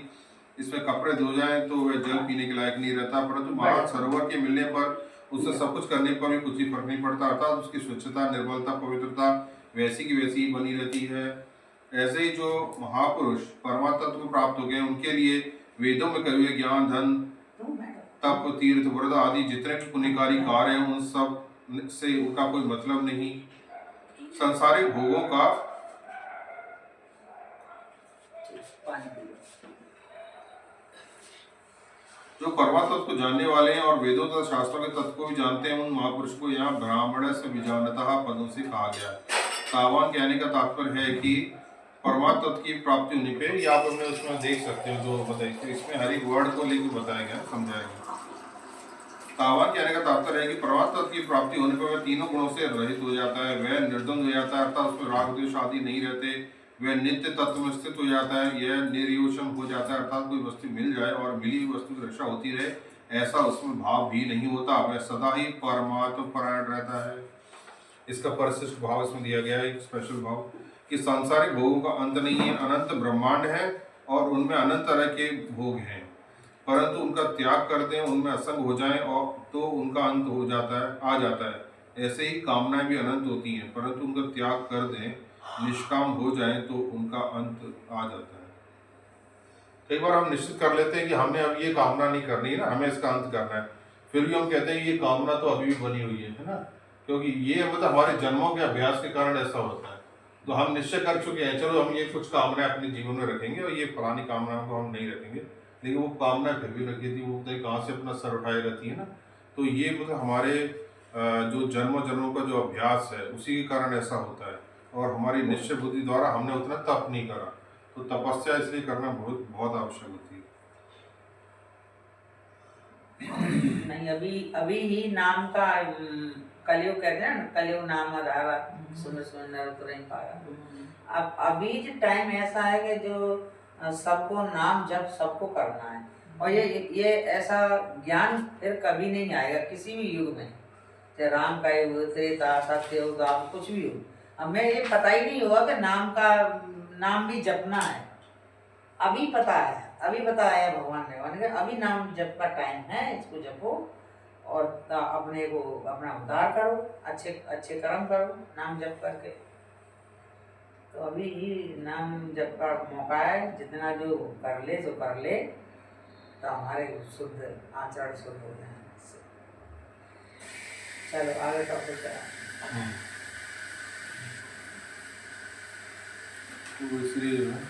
इसमें कपड़े धो जाए तो वह जल पीने के लायक नहीं रहता। परंतु महान सरोवर के मिलने पर उससे सब कुछ करने पर भी कुछ भी फर्क नहीं पड़ता, अर्थात उसकी स्वच्छता, निर्मलता, पवित्रता वैसी की वैसी ही बनी रहती है। ऐसे ही जो महापुरुष परमात्मा को प्राप्त हो गए, उनके लिए वेदों में कहे हुए ज्ञान, धन, तप, तीर्थ, व्रत आदि जितने भी पुण्यकारी कार्य हैं, उन सब से उनका कोई मतलब नहीं। सांसारिक भोगों का जो परमात्मा को जानने वाले हैं और वेदों तथा शास्त्रों के तत्व को भी जानते हैं, उन महापुरुष को यहाँ ब्राह्मण से विजानतः पदों से कहा गया। तावान कहने का तात्पर्य है कि परमात्मा तत्व की प्राप्ति होने पे, ये आप अपने उसमें देख सकते हो जो बताइए, इसमें हर एक वर्ड को लेकर बताया गया, समझाया गया। तावान कहने का तात्पर्य है कि परमात्मा तत्व की प्राप्ति होने पर वह तीनों गुणों से रहित हो जाता है, वह निर्द्वंद हो जाता है, अर्थात उसमें राग द्वेष आदि नहीं रहते, वह नित्य तत्व में स्थित हो जाता है, यह निर्योषण हो जाता है, अर्थात कोई वस्तु मिल जाए और मिली हुई वस्तु की रक्षा होती रहे, ऐसा उसमें भाव भी नहीं होता, वह सदा ही परमात्मा परायण रहता है। इसका परिशिष्ट भाव इसमें दिया गया है, एक स्पेशल भाव कि सांसारिक भोगों का अंत नहीं है, अनंत ब्रह्मांड है और उनमें अनंत तरह के भोग हैं, परंतु उनका त्याग कर दें, उनमें असंग हो जाएं और तो उनका अंत हो जाता है, आ जाता है। ऐसे ही कामनाएं भी अनंत होती हैं, परंतु उनका त्याग कर दें, निष्काम हो जाएं तो उनका अंत आ जाता है। कई बार हम निश्चित कर लेते हैं कि हमने अब ये कामना नहीं करनी है ना, हमें इसका अंत करना है, फिर भी हम कहते हैं ये कामना तो अभी भी बनी हुई है ना, क्योंकि ये मतलब हमारे जन्मों के अभ्यास के कारण ऐसा होता है। तो हम निश्चय कर चुके हैं, चलो हम ये कुछ कामनाएं अपने जीवन में रखेंगे और ये पुरानी कामनाओं को हम नहीं रखेंगे, लेकिन वो कामना फिर भी रखी थी, वो कहाँ से अपना सर उठाए रहती है ना। तो ये मतलब हमारे जो जन्मों का जो अभ्यास है उसी के कारण ऐसा होता है, और हमारी निश्चय बुद्धि द्वारा हमने उतना तप नहीं करा, तो तपस्या इसलिए करना बहुत बहुत आवश्यक होती है। नहीं, अभी अभी ही नाम का कलयुग कहते हैं ना, कलयुग नाम आधारा सुंदर सुंदर उतरे पारा। अब अभी जो टाइम ऐसा है कि जो सबको नाम जप सबको करना है, और ये ऐसा ज्ञान फिर कभी नहीं आएगा किसी भी युग में, चाहे राम का युग, त्रेता, सत्ययुग, द्वापर, कुछ भी हो। हमें ये पता ही नहीं होगा कि नाम भी जपना है। अभी पता है, अभी बताया भगवान ने अभी नाम जप का टाइम है, इसको जपो और अपने को अपना उद्धार करो, अच्छे अच्छे कर्म करो नाम जप करके। तो अभी ही नाम जप का मौका है, जितना जो कर ले तो कर ले, तो हमारे शुद्ध आचरण शुद्ध हो जाए। चलो आगे टॉपिक चला। तो इसलिए जो है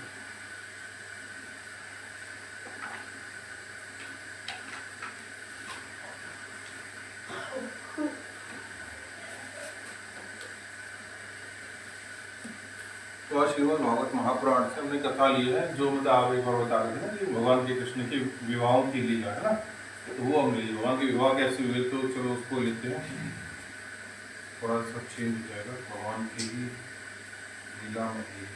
तो आज श्रीमद् भागवत महापुराण से हमने कथा ली है, जो मतलब आप एक बार बता रहे थे ना कि भगवान श्री कृष्ण के विवाहों की लीला है ना, तो वो हम ले ली। भगवान के विवाह कैसे हुए, तो चलो उसको लेते हैं, थोड़ा सा चेंज हो जाएगा भगवान की ही लीला में ही।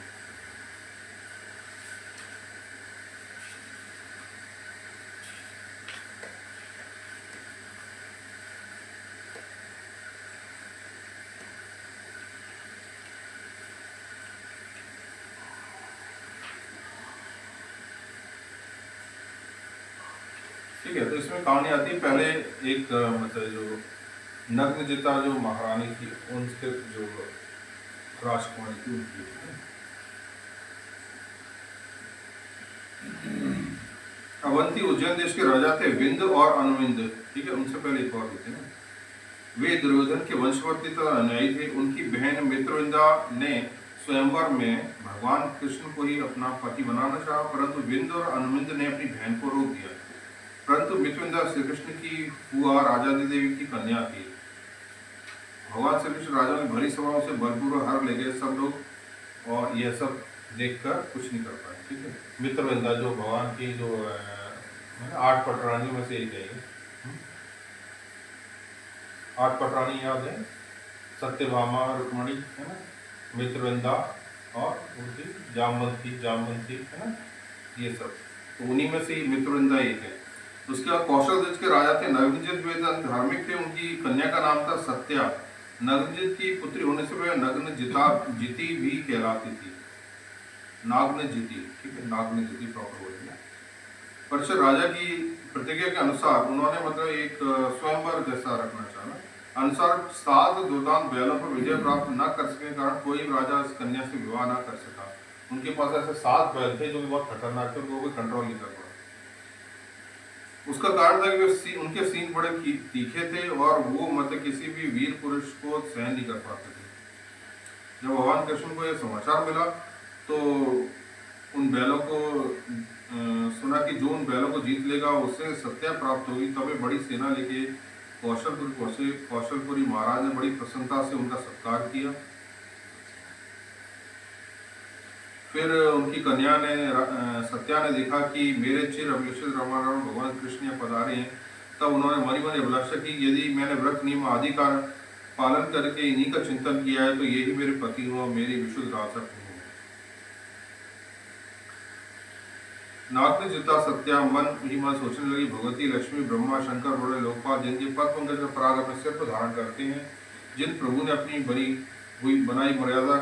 ठीक है, तो इसमें कहानी आती है पहले एक मतलब जो नग्नजिता जो महारानी थी, उनके जो राजकुमारी थी उनकी। अवंती उज्जैन देश के राजा थे विंद और अनुविंद, ठीक है, उनसे पहले एक और थे ना। वे दुर्योधन के वंशवर्ती तथा अनुयायी थे। उनकी बहन मित्रविंदा ने स्वयंवर में भगवान कृष्ण को ही अपना पति बनाना चाहा, परंतु विंद और अनुविंद ने अपनी बहन को रोक दिया। परंतु मित्रविंदा श्री कृष्ण की बुआ राजादी देवी की कन्या थी। भगवान श्री कृष्ण राजा की भरी सभाओं से बलपूर्वक हर ले गए सब लोग, और यह सब देखकर कुछ नहीं कर पाए। ठीक है, मित्रविंदा जो भगवान की जो 8 पटरानी में से एक है। 8 पटरानी याद है, सत्यभामा, रुक्मणी है ना, मित्रविंदा और उनकी जामवंती है ना, ये सब, तो उन्हीं में से ही मित्रविंदा एक है। उसके बाद कौशल देश के राजा थे नग्नजित, वे धार्मिक थे। उनकी कन्या का नाम था सत्या। नग्नजित की पुत्री होने से वह नग्नजिती भी कहलाती थी। नाग्नजिती, ठीक है, नाग्नजिती प्रॉपर वर्ड है। परिषद राजा की प्रतिज्ञा के अनुसार उन्होंने मतलब एक स्वयंवर जैसा रखना चाहा। अनुसार 7 दुर्दांत बैलों पर विजय प्राप्त न कर सके कारण कोई राजा इस कन्या से विवाह न कर सका। उनके पास ऐसे 7 बैल थे जो कि बहुत खतरनाक थे, उनको कोई कंट्रोल नहीं कर पाया। उसका कारण था कि उनके सींग बड़े तीखे थे और वो मतलब किसी भी वीर पुरुष को सहन नहीं कर पाते थे। जब भगवान कृष्ण को यह समाचार मिला तो उन बैलों को सुना कि जो उन बैलों को जीत लेगा उसे सत्या प्राप्त होगी। तब बड़ी सेना लेके कौशलपुरी पहुंचे। कौशलपुरी महाराज ने बड़ी प्रसन्नता से उनका सत्कार किया। फिर उनकी कन्या ने सत्या ने देखा कि मेरे चिर अभिलषित रमाराम भगवान कृष्ण पधारे हैं। तब उन्होंने मनी मनी अभिलाषा की, यदि मैंने व्रत नियम आदि का पालन करके इन्हीं का चिंतन किया है तो यही मेरे पति हो, मेरी विशुद्ध रासक हो। नाग्नजिता सत्या मन ही मन सोचने लगी, भगवती लक्ष्मी, ब्रह्मा, शंकर, बड़े लोकपाल जिनके पद पंकज का पराग अपने सिर पर धारण करते हैं, जिन प्रभु ने अपनी बनी हुई बनाई मर्यादा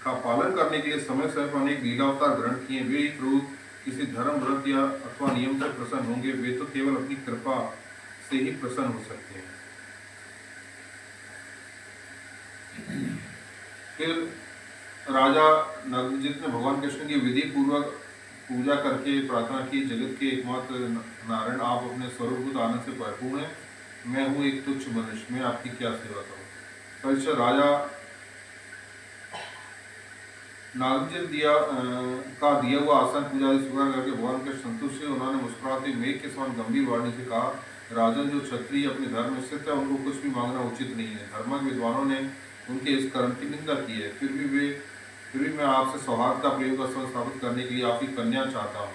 का पालन करने के लिए समय समय पर अनेक लीला अवतार ग्रहण किए, वे ही प्रभु किसी धर्म व्रत या अथवा नियम से प्रसन्न होंगे। वे तो केवल अपनी कृपा से ही प्रसन्न हो सकते हैं। फिर राजा नग्नजित ने भगवान कृष्ण की विधि पूर्वक पूजा करके प्रार्थना की, जगत के एकमात्र नारायण आप अपने स्वरूप आनंद से भरपूर हैं, मैं हूँ एक तुच्छ मनुष्य, मैं आपकी क्या सेवा करूँ। परीक्षित राजा नाग्नजित का दिया हुआ आसन पूजा स्वीकार करके भगवान के संतुष्ट से उन्होंने मुस्कुराते मेघ के समान गंभीर वाणी से कहा, राजन जो क्षत्रिय अपने धर्म में स्थित है उनको कुछ भी मांगना उचित नहीं है। धर्मज्ञ विद्वानों ने उनके इस कर्म की निंदा की है, फिर फिर भी मैं आपसे सौहार्द का प्रेम का संबंध स्थापित करने के लिए आपकी कन्या चाहता हूँ।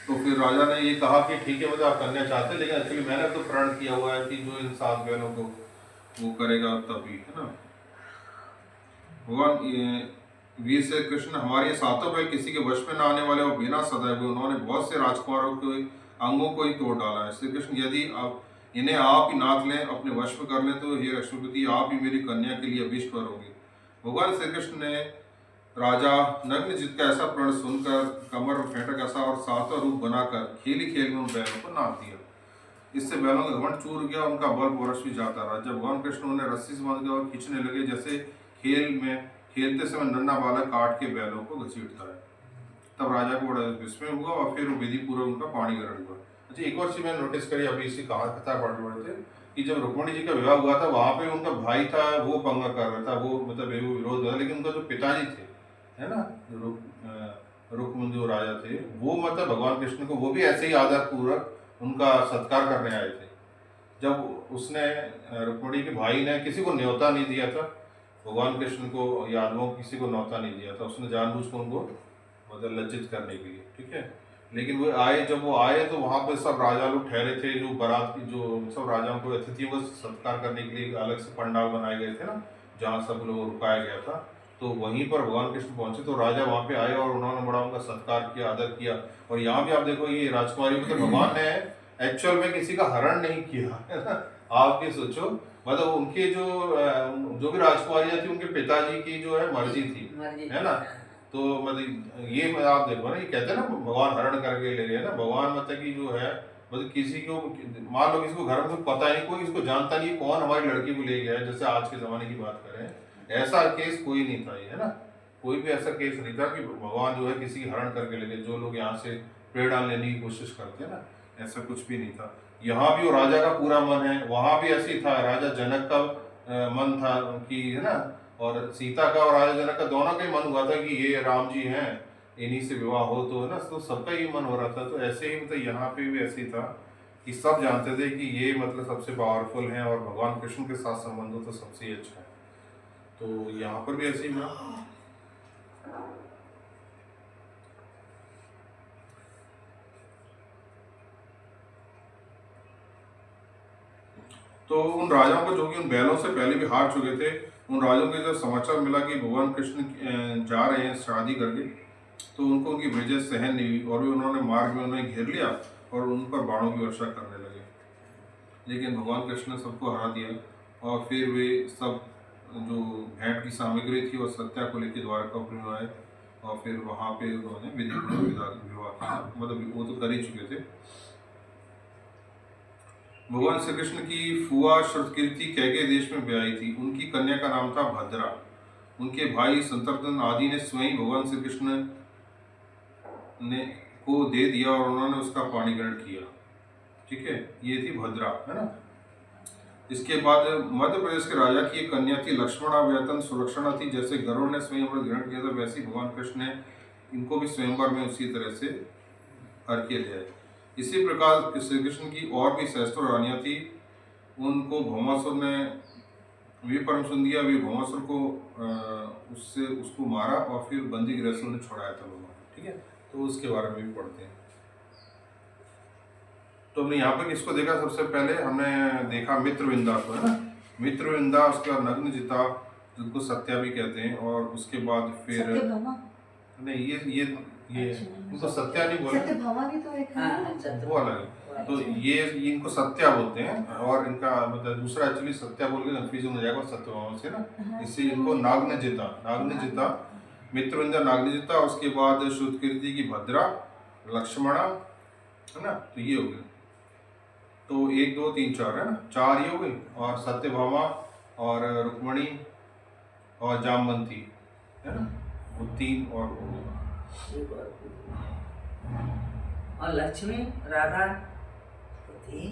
तो फिर राजा ने ये कहा कि ठीक है, मतलब आप कन्या चाहते हैं, लेकिन एक्चुअली मैंने तो प्रण किया हुआ है कि जो इन 7 बहनों को वो करेगा तभी, है ना। भगवान वीर से कृष्ण, हमारे ये 7 बैल किसी के वश में न आने वाले और बिना सदैव हुए, उन्होंने बहुत से राजकुमारों के अंगों को ही तोड़ डाला है। श्री कृष्ण, यदि आप इन्हें आप ही नाथ लें, अपने वश में कर लें, तो हे लक्ष्मीपति, आप ही मेरी कन्या के लिए अभीष्ट होंगे। भगवान श्री कृष्ण ने राजा नग्नजित का ऐसा प्रण सुनकर कमर में फेंटा कसा और 7वां रूप बनाकर खेली खेल में उन बैलों को नाप दिया। इससे बैलों का घमंड चूर गया, उनका बल परश भी जाता रहा। जब भगवान कृष्ण उन्हें रस्सी से बांध दिया और खींचने लगे, जैसे खेल में खेलते समय नन्हा बालक काट के बैलों को घसीटता है, तब राजा को बड़ा विस्मय हुआ और फिर विधि पूर्वक उनका पाणी ग्रहण हुआ। अच्छा, एक और चीज मैंने नोटिस करी, अभी इसी कथा पढ़ रहे थे कि जब रुक्मणी जी का विवाह हुआ था, वहां पे उनका भाई था, वो पंगा कर रहा था, वो मतलब विरोध हुआ, लेकिन उनका जो पिताजी थे, है ना, रुक्म जो राजा थे, वो मतलब भगवान कृष्ण को वो भी ऐसे ही आदर पूर्वक उनका सत्कार करने आए थे। जब उसने रुक्मणी के भाई ने किसी को न्योता नहीं दिया था, भगवान कृष्ण को, यादवों को किसी को न्योता नहीं दिया था, उसने जानबूझ कर उनको मतलब लज्जित करने के लिए, ठीक है। लेकिन वो आए, जब वो आए तो वहाँ पे सब राजा लोग ठहरे थे, जो बारात की जो सब राजाओं को अतिथियों को सत्कार करने के लिए अलग से पंडाल बनाए गए थे ना, जहाँ सब लोग रुकाया गया था। तो वहीं पर भगवान कृष्ण पहुंचे तो राजा वहाँ पे आए और उन्होंने बड़ा उनका सत्कार किया, आदर किया। और यहाँ भी आप देखो, ये राजकुमारी को तो भगवान ने एक्चुअल में किसी का हरण नहीं किया, है ना। आप ये सोचो, मतलब उनके जो भी राजकुमारियां थी, उनके पिताजी की जो है मर्जी थी, है ना। तो मतलब ये आप देखो ना, ये कहते हैं ना भगवान हरण करके ले गए ना, भगवान मतलब कि जो है, मतलब किसी को मान लो किसी को घर में पता ही नहीं, कोई इसको जानता नहीं कौन हमारी लड़की को ले गया है, जैसे आज के जमाने की बात करें, ऐसा केस कोई नहीं था ये, है ना। कोई भी ऐसा केस नहीं था कि भगवान जो है किसी की हरण करके ले गए। जो लोग यहाँ से प्रेरणा लेने की कोशिश करते हैं ना, ऐसा कुछ भी नहीं था। यहाँ भी वो राजा का पूरा मन है, वहां भी ऐसे ही था, राजा जनक का मन था कि, है ना, और सीता का और राजा जनक का दोनों का ही मन हुआ था कि ये राम जी हैं, इन्हीं से विवाह हो, तो है ना, तो सबका ही मन हो रहा था। तो ऐसे ही मतलब यहाँ पे भी ऐसे ही था कि सब जानते थे कि ये मतलब सबसे पावरफुल हैं और भगवान कृष्ण के साथ संबंध हो तो सबसे ही अच्छा है। तो यहाँ पर भी ऐसे ही हुआ। तो उन राजाओं को जो कि उन बैलों से पहले भी हार चुके थे, उन राजाओं को जब समाचार मिला कि भगवान कृष्ण जा रहे हैं शादी करके, तो उनको उनकी विजय सहन नहीं हुई और भी उन्होंने मार्ग में उन्हें घेर लिया और उन पर बाणों की वर्षा करने लगे। लेकिन भगवान कृष्ण ने सबको हरा दिया और फिर वे सब जो भेंट की सामग्री थी और सत्या को लेकर द्वारकापुरी में आए और फिर वहाँ पे उन्होंने विवाह किया, मतलब वो तो कर ही चुके थे। भगवान श्री कृष्ण की फुआ श्रुतकीर्ति कैकेय देश में ब्याही थी। उनकी कन्या का नाम था भद्रा। उनके भाई शत्रुघ्न आदि ने स्वयं भगवान श्री कृष्ण ने को दे दिया और उन्होंने उसका पाणी ग्रहण किया, ठीक है। ये थी भद्रा, है ना। इसके बाद मध्य प्रदेश के राजा की एक कन्या थी लक्ष्मणा, वेतन सुलक्षणा थी। जैसे गरुड़ ने स्वयं ग्रहण किया था, वैसे भगवान कृष्ण ने इनको भी स्वयंवर में उसी तरह से हर के ले आए। इसी प्रकार श्री कृष्ण की और भी सहस्त्रों रानियां थी। उनको भौमासुर ने वे परम सुन दिया। वे भौमासुर को उसको मारा और फिर बंदी गृह से उन्हें छुड़ाया था भगवान, ठीक है। तो उसके बारे में भी पढ़ते हैं। तो हमने यहाँ पर किसको देखा? सबसे पहले हमने देखा मित्रविंदा को, है ना। मित्रविंदा, उसके बाद नग्नजिता जिनको सत्या भी कहते हैं, और उसके बाद फिर नहीं, ये इनको सत्या नहीं बोलते, सत्यभामा भी तो एक है, वो अलग है। तो ये इनको सत्या बोलते हैं और इनका मतलब दूसरा एक्चुअली सत्या बोल के कंफ्यूजन हो जाएगा सत्यभामा से ना, इससे इनको नागनजिता मित्रविंदा नागनजिता, उसके बाद श्रुतकीर्ति की भद्रा, लक्ष्मणा, है ना। तो ये हो गए। तो 1 2 3 4 है ना, 4 ये हो गई, और सत्यभामा और रुक्मणी और जामवंती, है ना, वो 3 और हो गए। और लक्ष्मी राधा थी,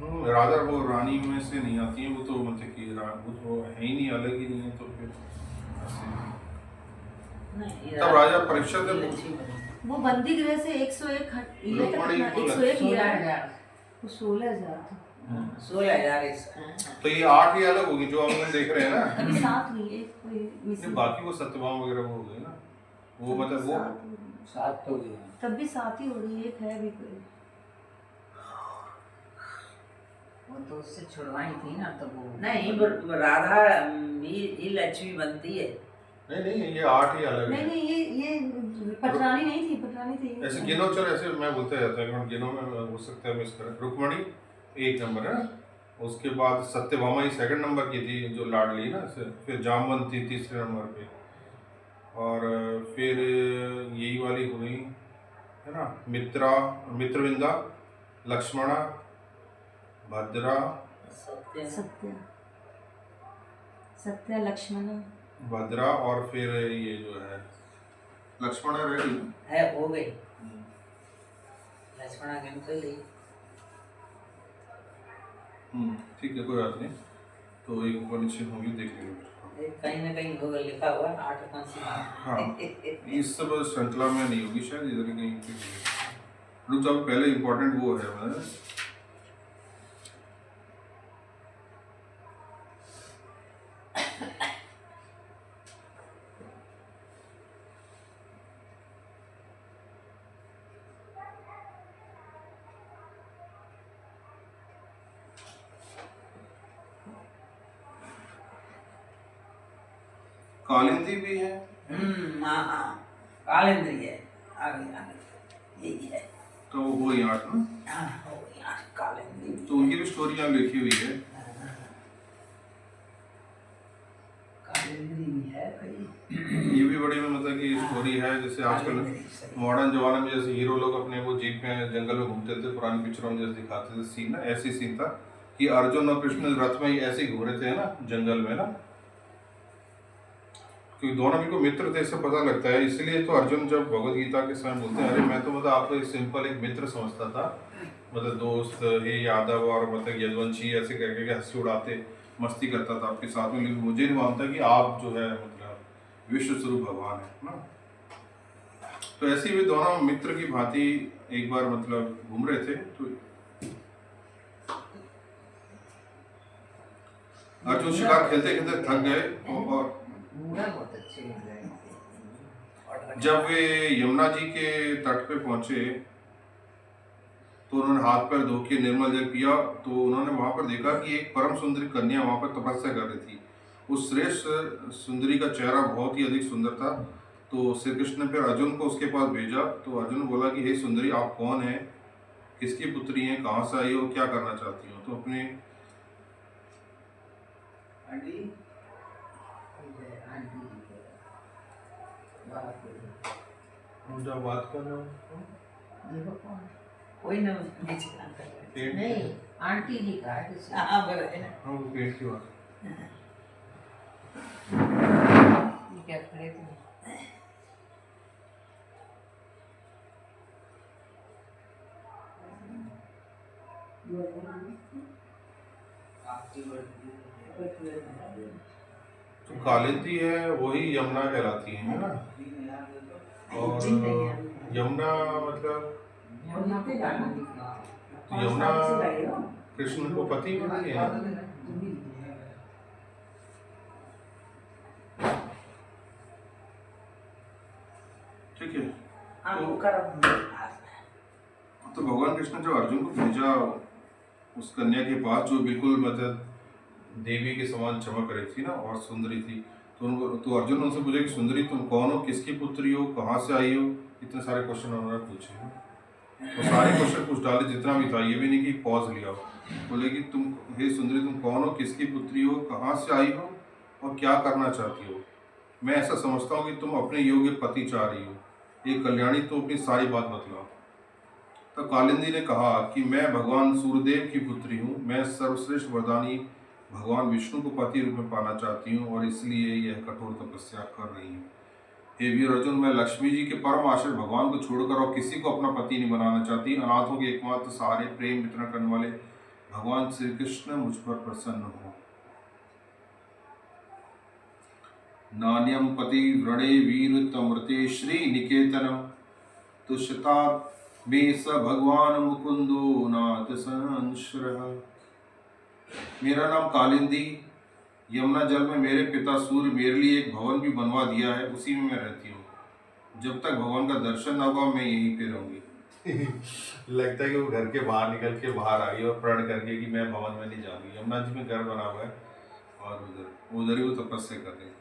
राधा वो रानी में से नहीं आती है, वो तो मतलब कि वो तो है ही नहीं, अलग ही नहीं है। तो फिर तब राजा परीक्षित ने वो बंदी गृह से 101 रुक्मणी को 101 लिया, 16,000 वो 16,000 था। 16,000 तो ये 8 ही अलग होगी जो हम देख रहे हैं ना। अभी 7 हुई है, कोई नहीं, मिसिंग। बाकी वो सत्यभामा वगैरह वो हो गई ना, वो मतलब वो 7 तो गई। तब भी 7 ही हो रही है, एक है भी कोई। वो तो उससे छुड़वाई थी ना, तो वो नहीं राधा ही लक्ष्मी बनती है। नहीं ये 8 ही अलग नहीं है। नहीं, ये पटरानी नहीं थी, पटरानी थी। ऐसे गिनो, चलो ऐसे मैं बोलते जाता है गिनो में हो सकता है मिस करें। रुक्मणी 1 नंबर है ना, उसके बाद सत्यभामा ही 2nd नंबर की थी जो लाडली ना, फिर जामवंती 3रे नंबर पे, और फिर यही वाली हुई है ना, मित्रविंदा, लक्ष्मणा, भद्रा, सत्य सत्य लक्ष्मण भद्रा, और फिर ये जो है लक्ष्मणा रेडी है, हो गई लक्ष्मणा गेम कर ली। ठीक है, कोई बात नहीं। तो एक ऊपर नीचे होंगी, देख लेंगे। कहीं ना कहीं होगा लिखा हुआ 8 हाँ, इस सब श्रृंखला में नहीं होगी शायद, इधर कहीं पे होगी। रुक जाओ, पहले इम्पोर्टेंट वो है मतलब कालिंदी भी है। हाँ कालिंदी है, आगे यही है। तो वो हुई 8 ना। हाँ हो गई 8 कालिंदी। तो उनकी भी स्टोरी यहाँ लिखी हुई है। कालिंदी भी है भाई। ये भी बड़ी में मतलब कि स्टोरी है, जैसे आजकल मॉडर्न जमाने में जैसे हीरो लोग अपने वो जीप में जंगल में घूमते थे, पुरानी पिक्चरों में जैसे दिखाते थे सीन ना, ऐसी सीन था कि अर्जुन और कृष्ण रथ में ही ऐसे ही घूम रहे थे ना जंगल में ना, क्योंकि दोनों भी को मित्र थे, इससे पता लगता है। इसलिए तो अर्जुन जब भगवत गीता के समय बोलते हैं, अरे मैं तो मतलब आपको एक सिंपल एक मित्र समझता था, मतलब दोस्त, हे यादव और मतलब यदुवंशी ऐसे करके के हंसी उड़ाते, मस्ती करता था आपके साथ में, लेकिन मुझे नहीं मानता कि आप जो है मतलब विश्व स्वरूप भगवान है ना। तो ऐसे ही दोनों मित्र की भांति एक बार मतलब घूम रहे थे, तो अर्जुन शिकार खेलते खेलते थक गए, और बहुत अच्छे लग रहे हैं। जब वे यमुना जी के तट पे पहुंचे तो उन्होंने हाथ पैर धो के निर्मल जल पिया, तो उन्होंने वहां पर देखा कि एक परम सुंदरी कन्या वहां पर तपस्या कर रही थी। उस श्रेष्ठ सुंदरी का चेहरा बहुत ही अधिक सुंदर था। तो श्री कृष्ण ने फिर अर्जुन को उसके पास भेजा। तो अर्जुन बोला कि हे सुंदरी, आप कौन है, किसकी पुत्री हैं, कहाँ से आई हो, क्या करना चाहती हो। तो अपने जब बात कर रहे हो कोई ना नीचे नहीं, आंटी जी का है किसी। हाँ बोला है ना। हाँ, वो पेट की बात। ये क्या खड़े थे? तो कालिंदी है वही यमुना कहलाती है ना। और यमुना मतलब तो यमुना कृष्ण को पति मिलती है ना। ठीक है। तो भगवान कृष्ण जब अर्जुन को भेजा उस कन्या के पास, जो बिल्कुल मतलब देवी के समान चमक रही थी ना और सुंदरी थी, तो अर्जुन ने उनसे पूछा कि सुंदरी तुम कौन हो, किसकी पुत्री हो, कहाँ से आई हो। इतने सारे क्वेश्चन उन्होंने पूछे ना, तो सारे क्वेश्चन पूछ डाले जितना भी था, ये भी नहीं कि पॉज लिया। बोले कि तुम, हे सुंदरी तुम कौन हो, किसकी पुत्री हो, कहाँ से आई हो और क्या करना चाहती हो। मैं ऐसा समझता हूँ कि तुम अपने योग्य पति चाह रही हो, एक कल्याणी, तो अपनी सारी बात बतलाओ। तो कालिंदी ने कहा कि मैं भगवान सूर्यदेव की पुत्री हूँ, मैं सर्वश्रेष्ठ वरदानी भगवान विष्णु को पति रूप में पाना चाहती हूँ और इसलिए यह कठोर तपस्या कर रही हूँ। हे वीर अर्जुन, मैं लक्ष्मी जी के परम आश्रय भगवान को छोड़कर और किसी को अपना पति नहीं बनाना चाहती। अनाथों के एकमात्र सहारे प्रेम वितरण करने वाले भगवान श्री कृष्ण मुझ पर प्रसन्न हो। नान्यम पति व्रणे वीर तमृते श्री निकेतनम तुष्यता मे स भगवान मुकुंदो नाथ संश्रह। मेरा नाम कालिंदी, यमुना जल में मेरे पिता सूर्य मेरे लिए एक भवन भी बनवा दिया है, उसी में मैं रहती हूँ। जब तक भगवान का दर्शन ना होगा मैं यहीं पे रहूंगी। लगता है कि वो घर के बाहर निकल के बाहर आ गई और प्रण करके कि मैं भवन में नहीं जाऊंगी। यमुना जी में घर बना हुआ है और उधर ही वो तपस्या कर रही है।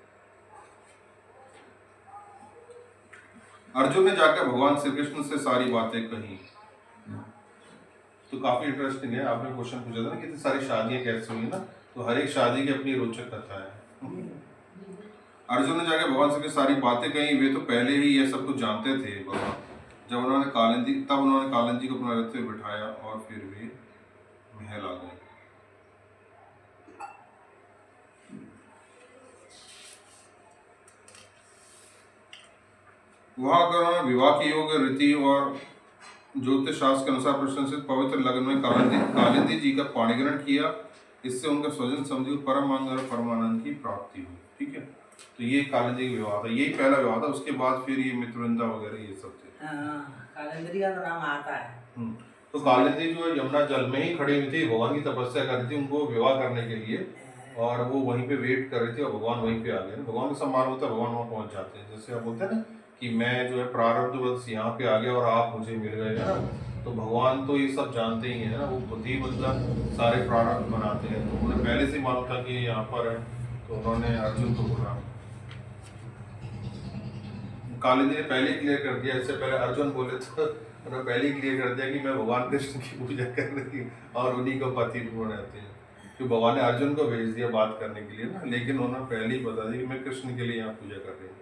अर्जुन ने जाकर भगवान श्री कृष्ण से सारी बातें कही। तो काफी इंटरेस्टिंग है। आपने क्वेश्चन पूछा था ना कि इतनी सारी शादियां कैसे हुई ना, तो हर एक शादी की अपनी रोचक कथा है। अर्जुन ने जाकर भगवान से सारी बातें कही। वे तो पहले ही ये सब कुछ जानते थे भगवान। तब उन्होंने कालिंदी को अपने रथ पे बिठाया और फिर वे महल आ गए। वहां अगर उन्होंने विवाह की योग रीति और ज्योतिष शास्त्र के अनुसार प्रशंसित पवित्र लग्न में कालिंदी जी का पाणिग्रहण किया। इससे उनके स्वजन समझी परम मंगल और परमानंद की प्राप्ति हुई। ठीक है, तो ये कालिंदी का विवाह था, यही पहला विवाह था। उसके बाद फिर ये मित्रवृंदा वगैरह ये सब थे। कालिंदी का तो नाम आता है। तो कालिंदी जो है यमुना जल में ही खड़ी हुई थी, भगवान की तपस्या कर रही थी उनको विवाह करने के लिए, और वो वहीं पे वेट कर रही थी और भगवान वहीं पे आ गए। भगवान का सम्मान होता है, भगवान वहाँ पहुंच जाते हैं। जैसे आप बोलते हैं ना कि मैं जो है प्रारब्धवश यहाँ पे आ गया और आप मुझे मिल गए, है ना। तो भगवान तो ये सब जानते ही है ना, वो खुद ही मतलब सारे प्रारब्ध बनाते हैं। तो उन्हें पहले से मालूम था कि ये यहाँ पर है, तो उन्होंने अर्जुन को बोला। कालिंदी ने पहले क्लियर कर दिया, इससे पहले अर्जुन बोले तो उन्होंने पहले क्लियर कर दिया कि मैं भगवान कृष्ण की पूजा कर रही हूँ और उन्हीं को पति रूप रहते हैं। तो भगवान ने अर्जुन को भेज दिया बात करने के लिए ना, लेकिन उन्होंने पहले ही बता दिया कि मैं कृष्ण के लिए यहाँ पूजा कर रही हूँ।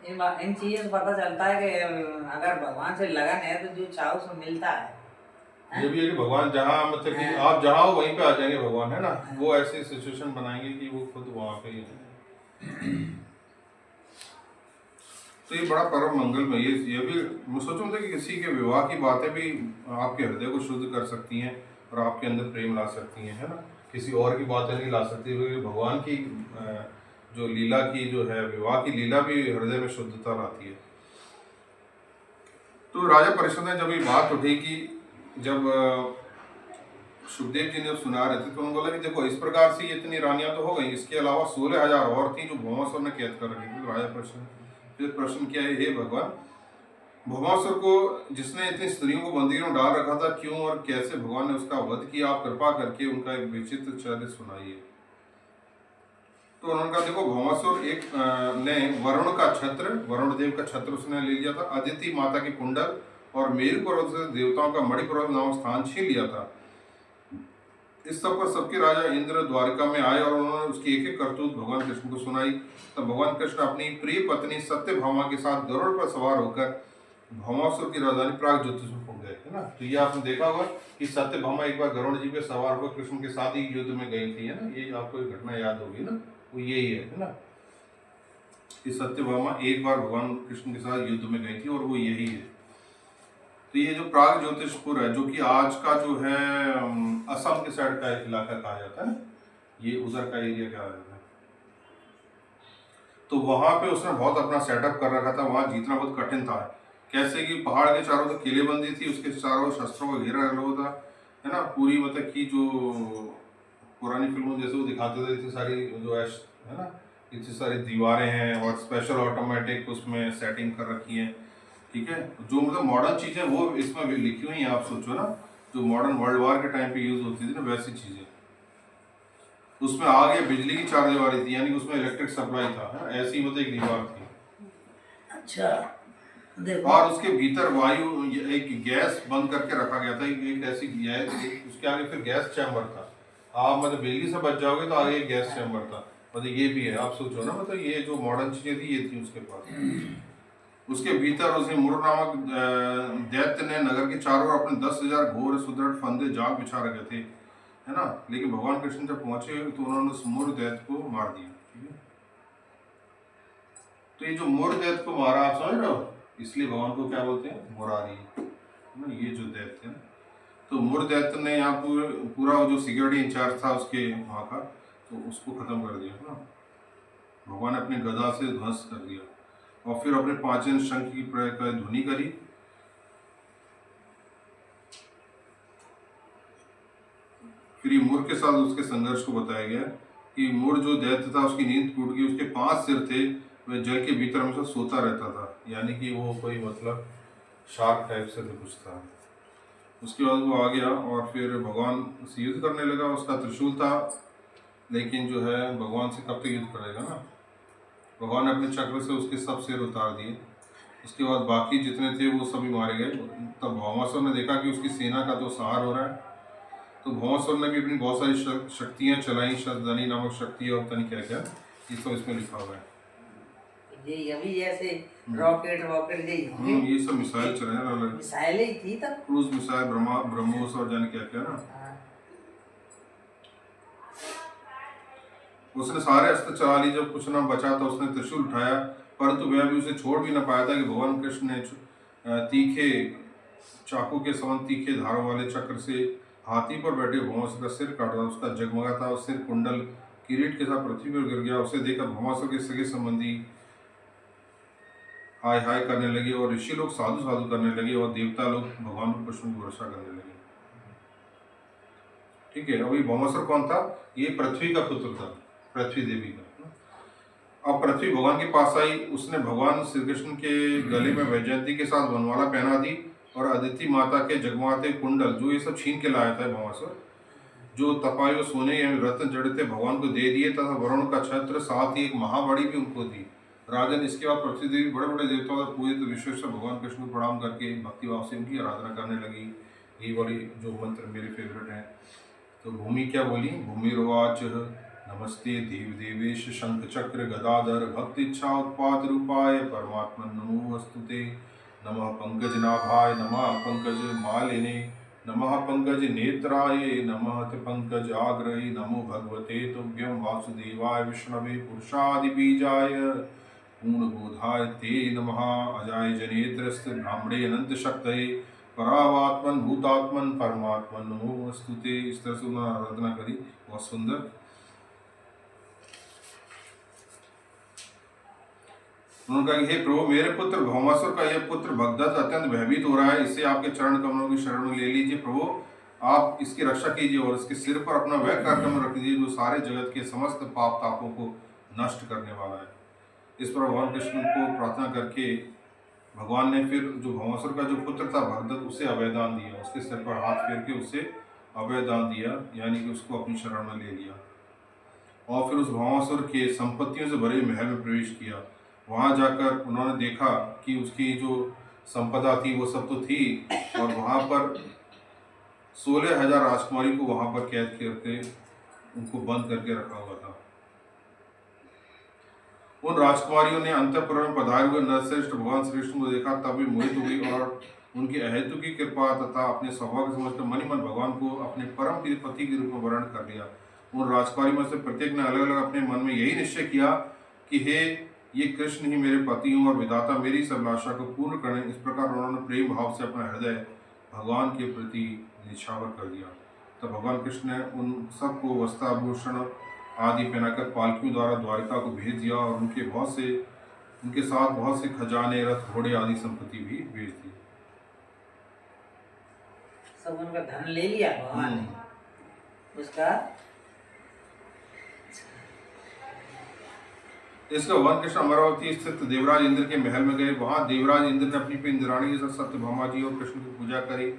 इन चीजों से पता चलता है कि अगर भगवान से लगन है तो जो चाहो सो मिलता है। ये भी है कि भगवान जहाँ मतलब कि आप जहाँ हो वहीं पे आ जाएंगे भगवान, है ना। वो ऐसी सिचुएशन बनाएंगे कि वो खुद वहाँ पे ही है। तो ये बड़ा परम मंगल में ये भी मैं सोचूं था कि किसी के विवाह की बातें भी आपके हृदय को शुद्ध कर सकती हैं और आपके अंदर प्रेम ला सकती हैं, है ना। किसी और की बातें नहीं ला सकती, क्योंकि भगवान की जो लीला की जो है, विवाह की लीला भी हृदय में शुद्धता लाती है। तो राजा परिषद ने जब ये बात उठी कि जब सुखदेव जी ने सुना रहे थे, तो उन्होंने बोला कि देखो इस प्रकार से इतनी रानियां तो हो गई, इसके अलावा 16,000 और थी जो भौमासुर ने कैद कर रखी थी। तो राजा परिषद फिर प्रश्न किया, हे भगवान, भौमासुर को जिसने इतनी स्त्रियों को बंदी में डाल रखा था, क्यों और कैसे भगवान ने उसका वध किया? आप कृपा करके उनका एक विचित्र चरित्र सुनाइए। तो उन्होंने कहा, देखो भौमासुर एक ने वरुण का छत्र, वरुण देव का छत्र उसने ले लिया था, अदिति माता की कुंडल और मेरु पर्वत से देवताओं का मणि पर्वत नामक स्थान छीन लिया था। इस सब पर सबके राजा इंद्र द्वारिका में आए और उन्होंने उसकी एक एक करतूत भगवान कृष्ण को सुनाई। तब भगवान कृष्ण अपनी प्रिय पत्नी सत्यभामा के साथ गरुड़ पर सवार होकर भौमासुर की राजधानी प्रागज्योतिष में पहुंच गए, है ना। तो ये आपने देखा होगा कि सत्यभामा एक बार गरुड़ जी पे सवार होकर कृष्ण के साथ ही युद्ध में गई थी, है ना। ये आपको एक घटना याद होगी ना, वो यही है ना, कि सत्यभामा एक बार भगवान कृष्ण के साथ युद्ध में गई थी और वो यही है। तो ये जो प्राग ज्योतिषपुर है, जो कि आज का जो है असम के साइड का एक इलाका कहा जाता है, ये उधर का एरिया कहा जाता है। तो वहां पे उसने बहुत अपना सेटअप कर रखा था, वहां जीतना बहुत कठिन था। कैसे कि पहाड़ के चारों तरफ किलेबंदी थी, उसके चारों शस्त्रों का घेरा लगा था, है ना। पूरी मतलब कि जो पुरानी फिल्मों जैसे वो दिखाते थे, इतनी सारी जो है ना, इतनी सारी दीवारें हैं और स्पेशल ऑटोमेटिक उसमें सेटिंग कर रखी है। ठीक है, जो मतलब मॉडर्न चीजें वो इसमें भी लिखी हुई हैं। आप सोचो ना, जो मॉडर्न वर्ल्ड वार के टाइम पे यूज होती थी ना, वैसी चीजें। उसमें आगे बिजली की चार दीवारी थी, यानी उसमें इलेक्ट्रिक सप्लाई था, है ना? ऐसी मतलब एक दीवार थी। अच्छा, देखो। और उसके भीतर वायु एक गैस बंद करके रखा गया था, एक ऐसी गैस, उसके आगे फिर गैस चैम्बर था। आप मतलब बिजली से बच जाओगे तो आगे एक गैस चैम्बर था, मतलब ये भी है। आप सोचो ना, मतलब ये जो मॉडर्न चीजें थी ये थी उसके पास। उसके भीतर उसे मुर नामक दैत्य ने नगर के चारों ओर अपने 10,000 घोर सुदृढ़ फंदे जाल बिछा रखे थे, है ना। लेकिन भगवान कृष्ण जब पहुंचे तो उन्होंने उस मुर दैत्य को मार दिया। ठीक है, तो ये जो मुर दैत्य को मारा, आप समझ रहे हो, इसलिए भगवान को क्या बोलते हैं? मुरारी, है ना। ये जो दैत्य है, तो मुर दैत्य ने यहाँ पूरा जो सिक्योरिटी इंचार्ज था उसके वहाँ का, तो उसको खत्म कर दिया ना। भगवान ने अपनी गदा से ध्वंस कर दिया और फिर अपने 5 शंख की ध्वनि करी फिर ये मुर के साथ उसके संघर्ष को बताया गया कि मुर जो दैत्य था उसकी नींद टूट गई, उसके 5 सिर थे, वह जल के भीतर हमेशा सोता रहता था, यानी कि वो कोई मतलब शार्क टाइप से तो कुछ था। उसके बाद वो आ गया और फिर भगवान से युद्ध करने लगा। उसका त्रिशूल था, लेकिन जो है भगवान से कब तक युद्ध करेगा ना। भगवान ने अपने चक्र से उसके सब सिर उतार दिए। उसके बाद बाकी जितने थे वो सभी मारे गए। तब भौमासुर ने देखा कि उसकी सेना का तो संहार हो रहा है, तो भौमासुर ने भी अपनी बहुत सारी शक्तियाँ चलाई, शतधनी नामक शक्ति और पता नहीं क्या क्या, ये सब इसमें लिखा हुआ है। ये अभी जैसे रॉकेट वॉकेट यही होंगे, ये सब मिसाइल चले हैं अलग, मिसाइलें ही थी तब। क्रूज मिसाइल, ब्रह्मोस और जाने क्या क्या ना। उसने सारे अस्त्र चला लिए, जब कुछ न बचा तो उसने त्रिशूल उठाया, परंतु वह भी उसे छोड़ भी न पाया था कि भगवान कृष्ण ने तीखे चाकू के समान तीखे धारों वाले चक्र से हाथी पर बैठे भौमासुर का सिर काटा। उसका जगमगाता और सिर कुंडल किरीट के साथ पृथ्वी पर गिर गया। उसे देखकर भौमासुर के सगे संबंधी हाय हाय करने लगे और ऋषि लोग साधु साधु करने लगे और देवता लोग भगवान पर पुष्पों की वर्षा करने लगे। ठीक है, अभी भौमासुर कौन था? ये पृथ्वी का पुत्र था, पृथ्वी देवी का। अब पृथ्वी भगवान के पास आई, उसने भगवान श्री कृष्ण के गले में वैजयंती के साथ वनमाला पहना दी और अदिति माता के जगमगाते कुंडल, जो ये सब छीन के लाया था भौमासुर, जो तपाए सोने एवं रत्न जड़े थे, भगवान को दे दिए तथा वरुण का छत्र साथ ही एक महाबड़ी भी उनको दी। राजन, इसके बाद पृथ्वी देवी बड़े बड़े देवताओं और पूजित विश्वेश्वर भगवान कृष्ण को प्रणाम करके भक्तिभाव से उनकी आराधना करने लगी। ये वाली जो मंत्र मेरे फेवरेट हैं। तो भूमि क्या बोली? भूमि रोवाच नमस्ते देव देवेश शंख चक्र गदाधर भक्ति इच्छा उत्पाद रूपाय परमात्मन नमो वस्तुते। नमः पंकज नाभाय नमः पंकज मालिने नमः पंकज नेत्राय नमः पंकज आग्रही नमो भगवते तुभ्यं वासुदेवाय विष्णवे पुरुषादि बीजाय पूर्णबोधाय ते नमः। अजाय जनेत्रस्थ ब्राह्मणे अनंत शक्तये परावात्मन भूतात्मन परमात्मन नमो वस्तुते। इस तरह से उन्होंने आराधना करी, बहुत सुंदर। उन्होंने कहा कि हे प्रभु, मेरे पुत्र भौमासुर का यह पुत्र भगदत्त अत्यंत भयभीत हो रहा है, इसे आपके चरण कमलों की शरण में ले लीजिए। प्रभु, आप इसकी रक्षा कीजिए और इसके सिर पर अपना वह कार्यक्रम रख दीजिए जो सारे जगत के समस्त पाप तापों को नष्ट करने वाला है। इस पर भगवान कृष्ण को प्रार्थना करके भगवान ने फिर जो भौमासुर का जो पुत्र था भगदत्त, उसे अभयदान दिया। उसके सिर पर हाथ फेर के उसे अभयदान दिया, यानी कि उसको अपनी शरण में ले लिया। और फिर उस भौमासुर के संपत्तियों से भरे महल में प्रवेश किया। वहाँ जाकर उन्होंने देखा कि उसकी जो संपदा थी वो सब तो थी, और वहाँ पर 16,000 राजकुमारी को वहाँ पर कैद करके उनको बंद करके रखा हुआ था। उन राजकुमारियों ने अंतःपुर में पधारे हुए नरश्रेष्ठ भगवान श्री कृष्ण को देखा, तब भी मोहित हुई और उनकी अहेतु की कृपा तथा अपने स्वभाव समझकर मन ही मन भगवान को अपने परम पति के रूप में वर्ण कर लिया। उन राजकुमारी में से प्रत्येक ने अलग अलग अपने मन में यही निश्चय किया कि हे, ये कृष्ण ही मेरे पति हूँ और विधाता मेरी सब आशा को पूर्ण करें। इस प्रकार उन्होंने प्रेम भाव से अपना हृदय भगवान के प्रति निछावर कर दिया। तब भगवान कृष्ण ने उन सबको वस्त्राभूषण आदि पहनाकर पालकियों द्वारा द्वारिका को भेज दिया और उनके साथ बहुत से खजाने, रथ, घोड़े आदि संपत्ति भी भेज दी। सब उनका धन ले लिया भगवान ने उसका। इसका भगवान कृष्ण अमरावती स्थित देवराज इंद्र के महल में गए। वहां देवराज इंद्र ने अपनी इंद्राणी के साथ सत्यभामा जी और कृष्ण की पूजा करी।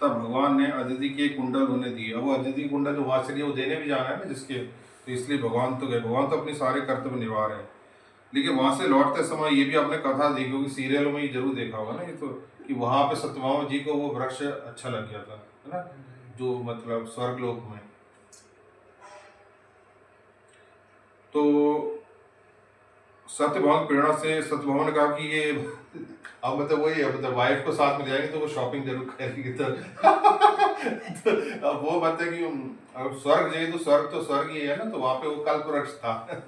तब भगवान ने अदिति के कुंडल उन्हें दिए। अब वो अदिति कुंडल जो वहां से वो देने भी जाना है ना जिसके, तो इसलिए भगवान तो गए। भगवान तो अपने सारे कर्तव्य निभा रहे हैं, लेकिन वहां से लौटते समय ये भी आपने कथा देखी होगी, सीरियलों में ये जरूर देखा होगा ना, ये तो कि वहां पे सत्यभामा जी को वो वृक्ष अच्छा लग गया था, है ना, जो मतलब स्वर्गलोक में। तो सत्यभामा की प्रेरणा से सत्यभामा ने कहा कि ये अब मतलब वही है, मतलब वाइफ को साथ में ले जाएंगे तो वो शॉपिंग जरूर करेंगे। तो अब वो बात है कि अगर स्वर्ग जाए तो स्वर्ग ही है ना, तो वहाँ पे वो कल्प वृक्ष था।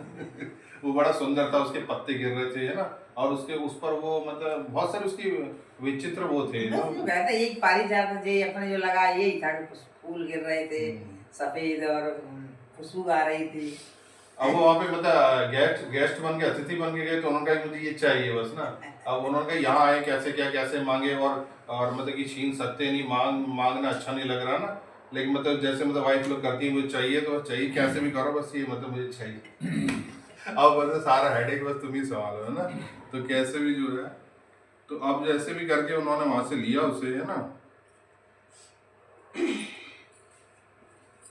वो बड़ा सुंदर था, उसके पत्ते गिर रहे थे, है ना, और उसके उस पर वो मतलब बहुत सारे उसकी विचित्र वो थे ना। एक पारिजात अपने जो लगा यही था कि फूल गिर रहे थे सफेद और खुशबू आ रही थी। अब वो वहाँ पे मतलब गेस्ट बन के, अतिथि बन के गए, तो उन्होंने कहा मुझे ये चाहिए बस ना। अब उन्होंने कहा यहाँ आए कैसे क्या कैसे मांगे, और मतलब कि छीन सकते नहीं, मांगना अच्छा नहीं लग रहा ना, लेकिन मतलब जैसे मतलब वाइफ लोग करती है, मुझे चाहिए तो चाहिए, कैसे भी करो बस ये मतलब मुझे चाहिए। अब मतलब सारा हेडेक बस तुम ही संभालो, है ना। तो कैसे भी जो है, तो अब जैसे भी करके उन्होंने वहां से लिया उसे, है ना।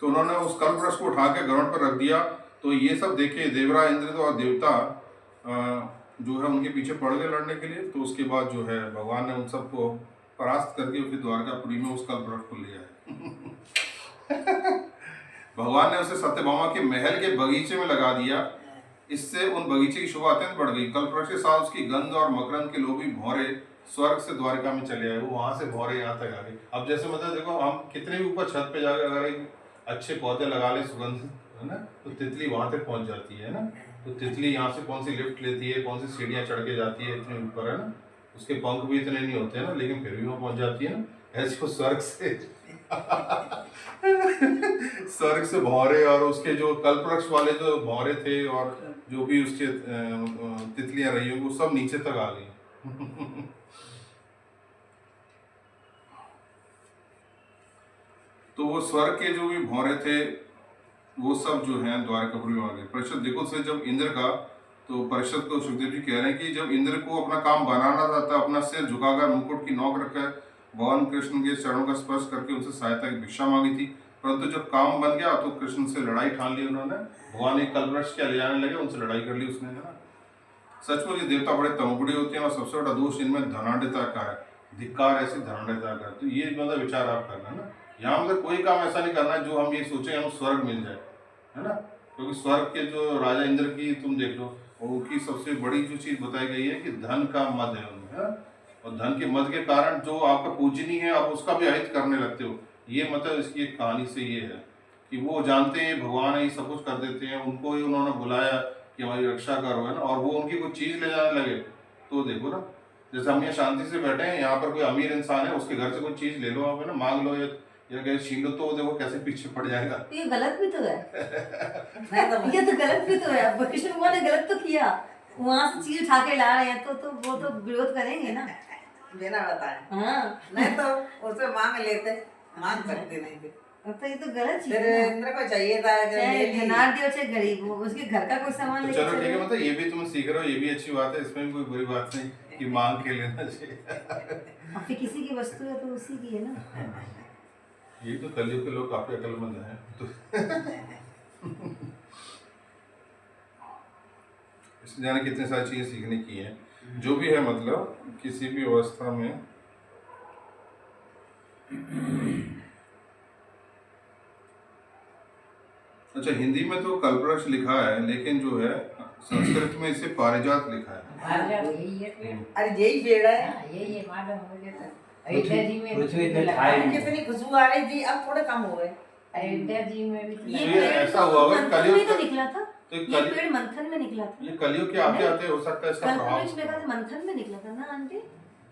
तो उन्होंने उस कल्पवृक्ष को उठा के ग्राउंड पर रख दिया। तो ये सब देखे देवराज इंद्र तो और देवता जो है उनके पीछे पड़ गए लड़ने के लिए। तो उसके बाद जो है भगवान ने उन सबको परास्त करके फिर द्वारकापुरी में उस कल्पवृक्ष को लिया है। भगवान ने उसे सत्यभामा के महल के बगीचे में लगा दिया। इससे उन बगीचे की शोभा अत्यंत बढ़ गई। कल्पवृक्ष के साथ उसकी गंध और मकरंद के लोभी भौरे स्वर्ग से द्वारिका में चले आए। वो वहां से भौरे यहाँ तक आ गए। अब जैसे मतलब देखो, हम कितने भी ऊपर छत पे जाकर अगर एक अच्छे पौधे लगा ले सुगंध, है ना, तो तितली वहां तक पहुंच जाती है ना। तो तितली यहाँ से कौन सी लिफ्ट लेती है, कौन सी सीढ़ियाँ चढ़ के जाती है इतने ऊपर, है ना। उसके पंख भी इतने नहीं होते हैं ना, लेकिन फिर भी वहाँ पहुंच जाती है ना। ऐसे वो स्वर्ग से स्वर्ग से भौरे और उसके जो कल्पवृक्ष वाले जो भौरे थे और जो भी उसके तितलियां रही होंगी, वो सब नीचे तक आ गई। तो वो स्वर्ग के जो भी भौरे थे वो सब जो है द्वारकापुरी में आ गए। परिषद देखो से जब इंद्र का, तो परिषद को सुखदेव जी कह रहे हैं कि जब इंद्र को अपना काम बनाना था तो अपना सिर झुकाकर मुकुट की नोक रखकर भगवान कृष्ण के चरणों का स्पर्श करके उनसे सहायता की भिक्षा मांगी थी। परंतु जब काम बन गया तो कृष्ण से लड़ाई ठान ली उन्होंने। भगवान एक कल्पवृक्ष क्या ले जाने लगे, उनसे लड़ाई कर ली उसने, है ना। सचमुच ये देवता बड़े तमोगुणी होते हैं और सबसे बड़ा दोष इनमें धनाढ़ता का है। धिक्कार ऐसी धनाढ़ता का। तो ये मतलब विचार आप करना ना, यहाँ मतलब कोई काम ऐसा नहीं करना जो हम ये सोचे हम स्वर्ग मिल जाए, है ना। क्योंकि स्वर्ग के जो राजा इंद्र की तुम देख लो, उनकी सबसे बड़ी जो चीज बताई गई है कि धन का मद है उनमें, है? और धन के मद के कारण जो आपका पूजनीय है आप उसका भी अहित करने लगते हो। ये मतलब इसकी एक कहानी से ये है कि वो जानते हैं भगवान है, ये सब कुछ कर देते हैं, उनको ही उन्होंने बुलाया कि हमारी रक्षा करो, है ना। और वो उनकी कोई चीज ले जाने लगे तो देखो ना, जैसे हम यहाँ शांति से बैठे हैं, यहाँ पर कोई अमीर इंसान है, उसके घर से कोई चीज ले लो आप, है ना, मांग लो या कहीं छीन लो, तो देखो कैसे पीछे पड़ जाएगा। ये गलत भी तो है। ये तो गलत भी तो है। अब कृष्ण भगवान ने गलत तो किया, वहां से चीज उठा के ला रहे हैं तो वो तो विरोध करेंगे ना। बिना बताए हाँ, नहीं तो उसे मांग लेते, मांग सकते नहीं थे। तो ये तो गलत चीज फिर है। इंद्र को चाहिए था कि चाहे ले ली। धनाढ़ हो चाहे गरीब हो, उसके घर का कोई सामान तो लेके चलो ठीक है, चले। मतलब ये भी तुम सीख रहे हो, ये भी अच्छी बात है, इसमें भी कोई बुरी बात नहीं कि मांग के लेना चाहिए। अब फिर किसी की वस्तु है तो उसी की है ना। ये तो कलयुग के लोग काफी अक्लमंद हैं तो इसमें जाने कितनी सारी चीजें सीखने की हैं, जो भी है मतलब किसी भी अवस्था में। अच्छा, हिंदी में तो कल्पवृक्ष लिखा है, लेकिन जो है संस्कृत में इसे पारिजात लिखा है। यही है पेड़। अरे यही पेड़ है। हाँ, यही है मालूम मुझे तो। अयोध्या जी में पृथ्वी भी पे लगा खाई है। नहीं। कितनी खुशबू आ रही थी, अब थोड़े कम हो गए। अयोध्या जी में भी ये ये पेड़ ऐसा तो हुआ होगा मंथन कलयुग में तो का- निकला था। तो ये कल पेड़ मंथन में निकला था। ये कलयुग के आते आते हो सकता है इसका प्रभाव। कल्पवृक्ष मेरे ख्याल से मंथन में निकला था ना आंटी।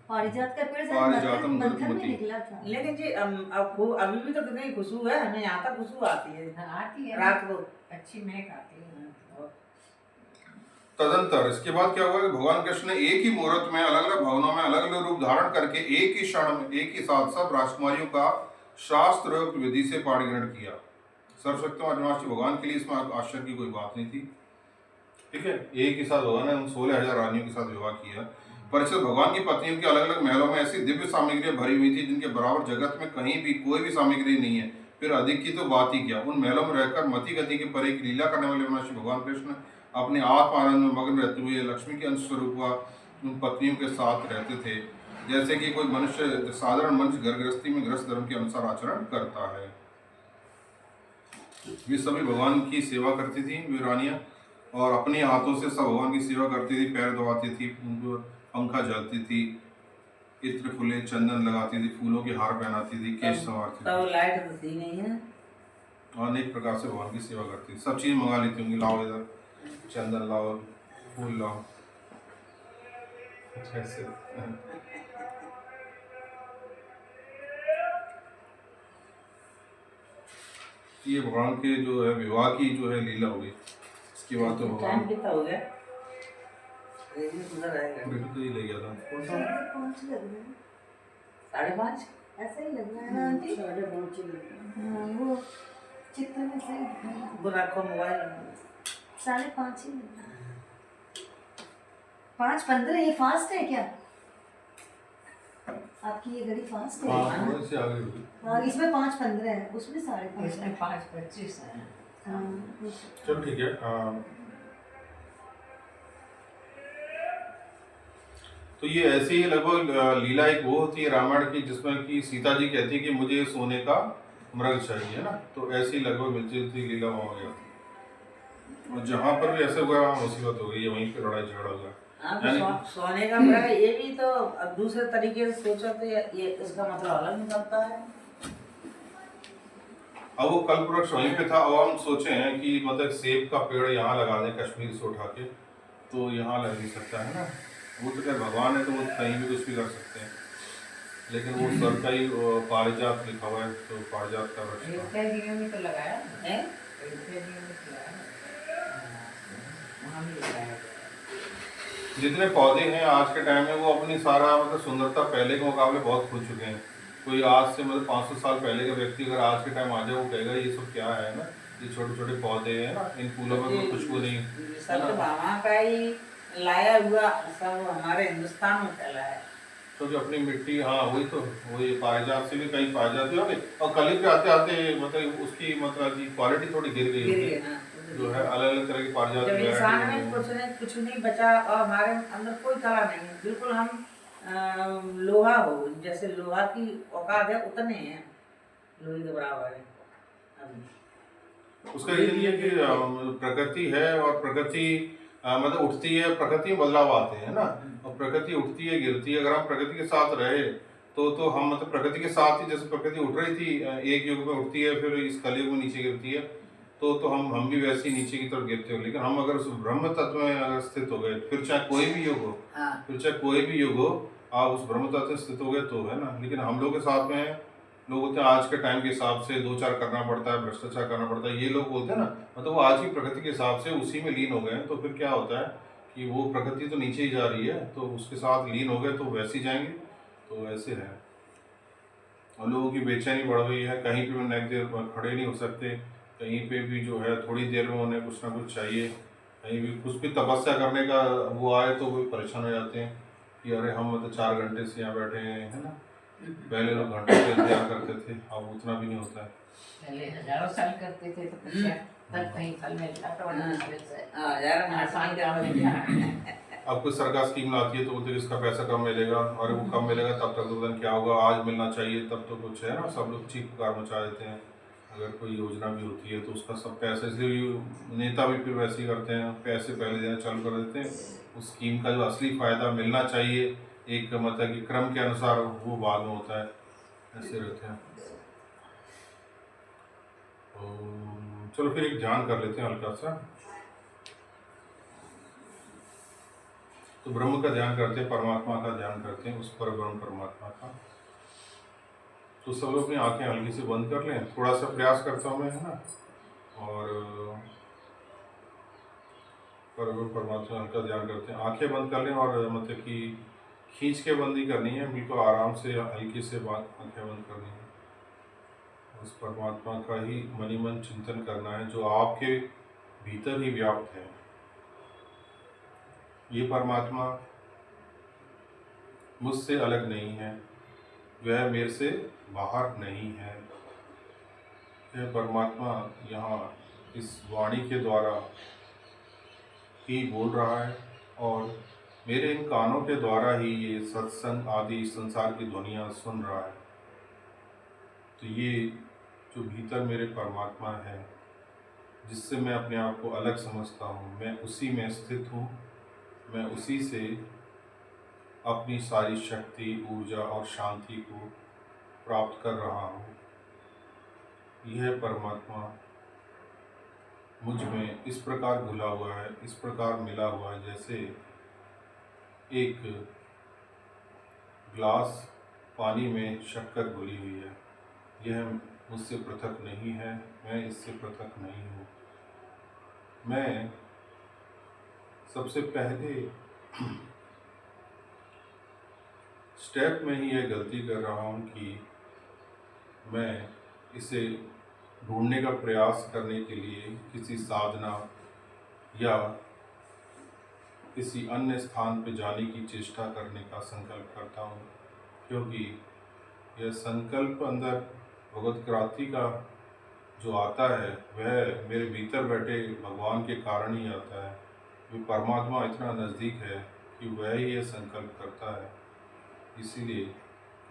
पारिजात का पेड़ शायद पारिजातम मंथन में दुर्गमति। निकला था। लेकिन जी अब अभी भी तो कितनी खुशबू है, हमें यहाँ तक खुशबू आती है हाँ, आती है रात को। अच्छी महक आती है। और तदंतर इसके बाद क्या हुआ कि भगवान कृष्ण ने एक ही मुहूर्त में अलग अलग भवनों में अलग अलग रूप धारण करके एक ही क्षण में एक ही साथ सब राजकुमारियों का शास्त्रोक्त विधि से पाणिग्रहण किया। सर्वशक्तिमान अविनाशी भगवान के लिए इसमें आश्चर्य की कोई बात नहीं थी। ठीक है, एक ही साथ भगवान ने उन 16,000 रानियों के साथ विवाह किया। परिषद भगवान की पत्नियों के अलग अलग महलों में ऐसी दिव्य सामग्रियां भरी हुई थी जिनके बराबर जगत में कहीं भी कोई भी सामग्री नहीं है। फिर अधिक की तो बात ही क्या, उन महलों में रहकर मति गति के परे की लीला करने वाले अविनाशी भगवान कृष्ण अपने आत्म आनंद में मग्न रहते हुए लक्ष्मी के अंश स्वरूप उन पत्नियों के साथ रहते थे, जैसे कि कोई मनुष्य साधारण मनुष्य घर गृहस्थी में गृहस्थ धर्म के अनुसार आचरण करता है। वे सभी भगवान की सेवा करती थी वे रानियां, और अपने हाथों से सब भगवान की सेवा करती थी, पैर धोआती थी, उनको पंखा जलती थी, इत्र फूले चंदन लगाती थी, फूलों के हार पहनाती थी, केश संवारती तब थी, लाइट तो थी नहीं है। और अनेक प्रकार से भगवान की सेवा करती थी। सब चीज मंगा लेती होंगी, लाओ इधर चंदन लाओ, फूल लाओ, ऐसे। ये भगवान के जो है विवाह की जो है लीला हुई। इसके बाद तो टाइम भगवान कितना हो गया? रेडियो सुधर आएगा। बिल्कुल ही ले गया था। साढ़े 5। ऐसा ही लग रहा है ना आंटी? 5:30 हाँ, वो चित्र में सही दिखा रहा है। वो रखो मोबाइल। 5:30 ही लग रहा है। 5:15 ये फास्ट है क्या? आपकी ये घड़ी फास्ट है? हाँ थोड़ी सी आगे होगी। हाँ, इसमें 5:15 है, उसमें 5:30 इसमें है। 5:25 है। हाँ, चल ठीक है। तो ये ऐसे ही लगभग लीला एक वो होती है रामायण की जिसमें कि सीता जी कहती है कि मुझे सोने का मृग चाहिए, है ना। तो ऐसे ही लगभग मिलती जुलती लीला वहाँ हो जाती है। और जहाँ पर भी ऐसे हुआ वहाँ मुसीबत हो गई है, वहीं पे लड़ाई झगड़ा होगा। हाँ, तो यानी सोने का मृग ये भी तो अब दूसरे तरीके से सोचा तो ये इसका मतलब अलग निकलता है। अब वो कल्प वृक्ष वहीं पे था। अब हम सोचे हैं कि मतलब सेब का पेड़ यहाँ लगा दें कश्मीर से उठा के, तो यहाँ लग नहीं सकता है ना। वो तो खैर भगवान है तो वो कहीं भी कुछ भी कर सकते हैं, लेकिन वो सरकारी पारिजात लिखा हुआ है तो पारिजात का वृक्ष था। अयोध्या जी में तो लगाया है अयोध्या जी में तो लगाया वहाँ भी लगाया गया। जितने पौधे हैं आज के टाइम में वो अपनी सारा मतलब सुंदरता पहले के मुकाबले बहुत खो चुके हैं। कोई आज से मतलब 500 साल पहले का व्यक्ति अगर आज के टाइम आ जाए वो कहेगा ये सब क्या है ना, ये छोटे छोटे पौधे हैं ना, इन फूलों में कोई खुशबू नहीं, है सब तो ना। वहाँ का ही लाया हुआ सब हमारे हिंदुस्तान में फैला है। तो जो अपनी मिट्टी, हाँ वही तो, वही पारिजात से भी कहीं पाए जाते होंगे। और कली पे आते आते मतलब उसकी मतलब की क्वालिटी थोड़ी गिर गई गिर होगी, गए ना। जो है अलग अलग तरह की पारिजात जब की इंसान वैरायटी में होगी। कुछ नहीं बचा और हमारे अंदर कोई कला नहीं है, बिल्कुल हम लोहा हो, जैसे लोहा की औकात है उतने हैं, लोहे के बराबर है अभी। उसका रीजन ये कि प्रकृति है और प्रकृति मतलब उठती है, प्रकृति में बदलाव आते हैं ना। और प्रकृति उठती है गिरती है, अगर हम प्रकृति के साथ रहे तो हम मतलब प्रकृति के साथ ही, जैसे प्रकृति उठ रही थी एक युग में उठती है फिर इस कलयुग में नीचे गिरती है, तो हम भी वैसे ही नीचे की तरफ गिरते हो। लेकिन हम अगर उस ब्रह्म तत्व में अगर स्थित हो गए, फिर चाहे कोई भी युग हो, हाँ। फिर चाहे कोई भी युग हो, आप उस ब्रह्म तत्व में स्थित हो गए तो, है ना। लेकिन हम लोग के साथ में लोग होते हैं आज के टाइम के हिसाब से दो चार करना पड़ता है, भ्रष्टाचार करना पड़ता है, ये लोग बोलते हैं ना, मतलब वो आज की प्रकृति के हिसाब से उसी में लीन हो गए हैं। तो फिर क्या होता है कि वो प्रकृति तो नीचे ही जा रही है, तो उसके साथ लीन हो गए तो वैसे ही जाएंगे। तो ऐसे है। और लोगों की बेचैनी बढ़ गई है, कहीं पे भी नेक देर खड़े नहीं हो सकते, कहीं पे भी जो है थोड़ी देर में उन्हें कुछ ना कुछ चाहिए। कहीं भी कुछ भी तपस्या करने का वो आए तो वो परेशान हो जाते हैं कि अरे हम मतलब 4 घंटे से यहाँ बैठे हैं, है ना। पहले लोग घंटों से इंतजार करते थे, अब उतना भी नहीं होता है। पहले हजारों साल करते थे तपस्या, तब कहीं फल मिलता तो बड़ा मुश्किल से आसान काम मिलता। अब कोई सरकार स्कीम लाती है तो बोलते हैं इसका पैसा कम मिलेगा, और वो कम मिलेगा तब तक तो क्या होगा, आज मिलना चाहिए तब तो कुछ, है ना। सब लोग चीख पुकार मचा देते हैं। अगर कोई योजना भी होती है तो उसका सब पैसे, इसलिए नेता भी फिर वैसे ही करते हैं, पैसे पहले देना चालू कर देते हैं। उस स्कीम का जो असली फ़ायदा मिलना चाहिए एक मतलब कि क्रम के अनुसार, वो बाद में होता है, ऐसे रहते हैं। तो चलो फिर एक ध्यान कर लेते हैं हल्का सा। तो ब्रह्म का ध्यान करते हैं, परमात्मा का ध्यान करते हैं, उस पर ब्रह्म परमात्मा का। तो सब लोग अपनी आंखें हल्की से बंद कर लें, थोड़ा सा प्रयास करता हूँ मैं, है ना। और पर ब्रह्म परमात्मा का ध्यान करते हैं, आंखें बंद कर लें और मतलब कि खींच के बंद ही करनी है, बिल्कुल आराम से हल्की से बात आंखें बंद करनी है। उस परमात्मा का ही मनी मन चिंतन करना है जो आपके भीतर ही व्याप्त है। ये परमात्मा मुझसे अलग नहीं है, वह मेरे से बाहर नहीं है। यह परमात्मा यहाँ इस वाणी के द्वारा ही बोल रहा है और मेरे इन कानों के द्वारा ही ये सत्संग आदि संसार की ध्वनियाँ सुन रहा है। तो ये जो भीतर मेरे परमात्मा है, जिससे मैं अपने आप को अलग समझता हूँ, मैं उसी में स्थित हूँ, मैं उसी से अपनी सारी शक्ति, ऊर्जा और शांति को प्राप्त कर रहा हूँ। यह परमात्मा मुझ में इस प्रकार घुला हुआ है, इस प्रकार मिला हुआ है, जैसे एक ग्लास पानी में शक्कर घुली हुई है। यह मुझसे पृथक नहीं है, मैं इससे पृथक नहीं हूँ। मैं सबसे पहले स्टेप में ही यह गलती कर रहा हूँ कि मैं इसे ढूंढने का प्रयास करने के लिए किसी साधना या किसी अन्य स्थान पर जाने की चेष्टा करने का संकल्प करता हूँ, क्योंकि यह संकल्प अंदर भगवत क्रांति का जो आता है वह मेरे भीतर बैठे भगवान के कारण ही आता है। वो परमात्मा इतना नज़दीक है कि वह ही यह संकल्प करता है। इसीलिए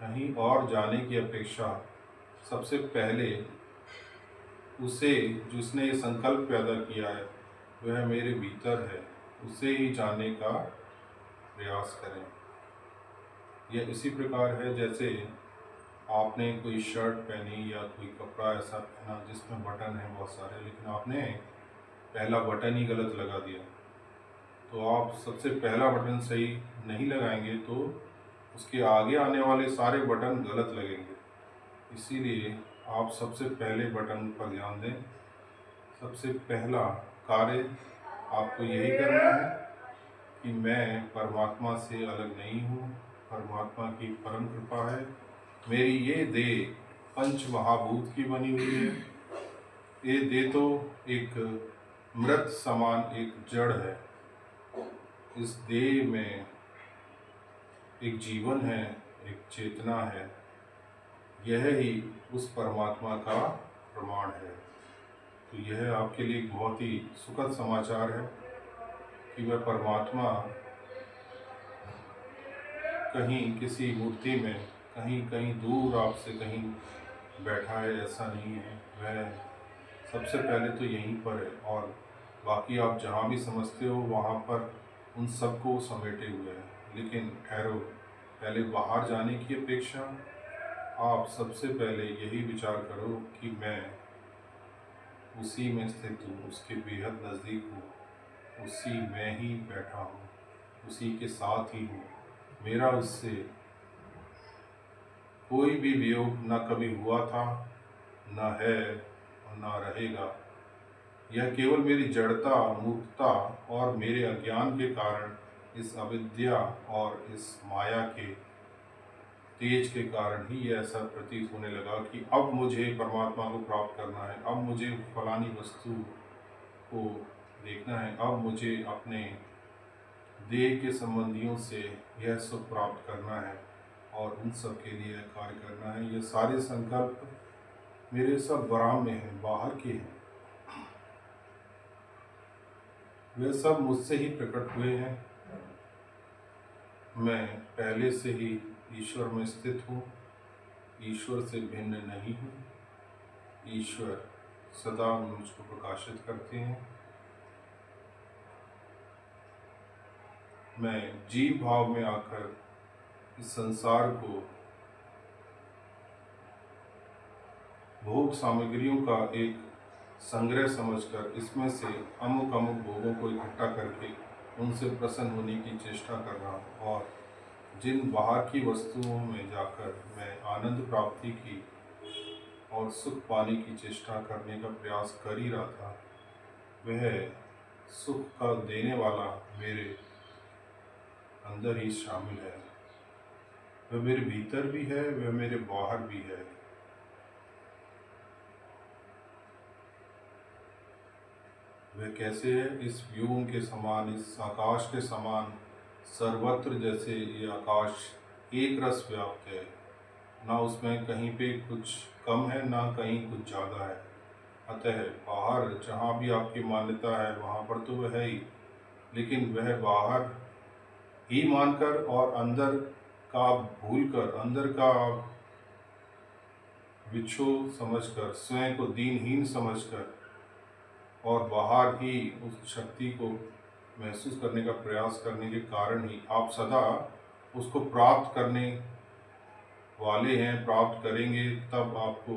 कहीं और जाने की अपेक्षा सबसे पहले उसे जिसने ये संकल्प पैदा किया है वह मेरे भीतर है, उसे ही जानने का प्रयास करें। यह इसी प्रकार है जैसे आपने कोई शर्ट पहनी या कोई कपड़ा ऐसा पहना जिसमें बटन है बहुत सारे, लेकिन आपने पहला बटन ही गलत लगा दिया, तो आप सबसे पहला बटन सही नहीं लगाएंगे तो उसके आगे आने वाले सारे बटन गलत लगेंगे। इसीलिए आप सबसे पहले बटन पर ध्यान दें। सबसे पहला कार्य आपको यही करना है कि मैं परमात्मा से अलग नहीं हूँ, परमात्मा की परम कृपा है। मेरी ये देह पंच महाभूत की बनी हुई है। ये देह तो एक मृत समान एक जड़ है। इस देह में एक जीवन है, एक चेतना है। यह ही उस परमात्मा का प्रमाण है। तो यह आपके लिए एक बहुत ही सुखद समाचार है कि वह परमात्मा कहीं किसी मूर्ति में कहीं कहीं दूर आपसे कहीं बैठा है, ऐसा नहीं है। वह सबसे पहले तो यहीं पर है और बाकी आप जहाँ भी समझते हो वहाँ पर उन सबको समेटे हुए हैं। लेकिन ठहरो, पहले बाहर जाने की अपेक्षा आप सबसे पहले यही विचार करो कि मैं उसी में स्थित हूँ, उसके बेहद नज़दीक हूँ, उसी में ही बैठा हूँ, उसी के साथ ही हूँ। मेरा उससे कोई भी वियोग न कभी हुआ था, न है और न रहेगा। यह केवल मेरी जड़ता, मूर्खता और मेरे अज्ञान के कारण, इस अविद्या और इस माया के तेज के कारण ही यह ऐसा प्रतीत होने लगा कि अब मुझे परमात्मा को प्राप्त करना है, अब मुझे फलानी वस्तु को देखना है, अब मुझे अपने देह के संबंधियों से यह सुख प्राप्त करना है और उन सब के लिए कार्य करना है। ये सारे संकल्प मेरे सब बराम में हैं, बाहर के हैं। वे सब मुझसे ही प्रकट हुए हैं। मैं पहले से ही ईश्वर में स्थित हूँ, ईश्वर से भिन्न नहीं हूँ। ईश्वर सदा मुझको प्रकाशित करते हैं। मैं जीव भाव में आकर इस संसार को भोग सामग्रियों का एक संग्रह समझकर इसमें से अमुक अमुक भोगों को इकट्ठा करके उनसे प्रसन्न होने की चेष्टा कर रहा हूँ। और जिन बाहर की वस्तुओं में जाकर मैं आनंद प्राप्ति की और सुख पाने की चेष्टा करने का प्रयास कर ही रहा था, वह सुख का देने वाला मेरे अंदर ही शामिल है। वह मेरे भीतर भी है, वह मेरे बाहर भी है। वह कैसे है? इस व्योम के समान, इस आकाश के समान सर्वत्र जैसे ये आकाश एक रस व्याप्त है। ना उसमें कहीं पे कुछ कम है, ना कहीं कुछ ज़्यादा है। अतः बाहर जहाँ भी आपकी मान्यता है वहाँ पर तो वह है ही, लेकिन वह बाहर ही मानकर और अंदर का भूलकर, अंदर का विक्षो समझकर, स्वयं को दीनहीन समझकर और बाहर ही उस शक्ति को महसूस करने का प्रयास करने के कारण ही आप सदा उसको प्राप्त करने वाले हैं, प्राप्त करेंगे, तब आपको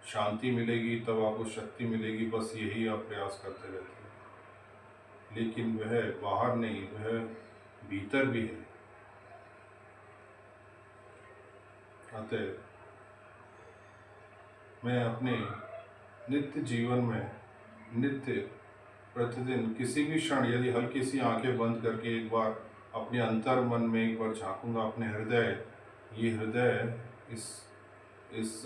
शांति मिलेगी, तब आपको शक्ति मिलेगी। बस यही आप प्रयास करते रहते हैं। लेकिन वह बाहर नहीं, वह भीतर भी है। अतः मैं अपने नित्य जीवन में नित्य प्रतिदिन किसी भी क्षण यदि हल्की सी आंखें बंद करके एक बार अपने अंतर मन में एक बार झांकूंगा, अपने हृदय, ये हृदय इस इस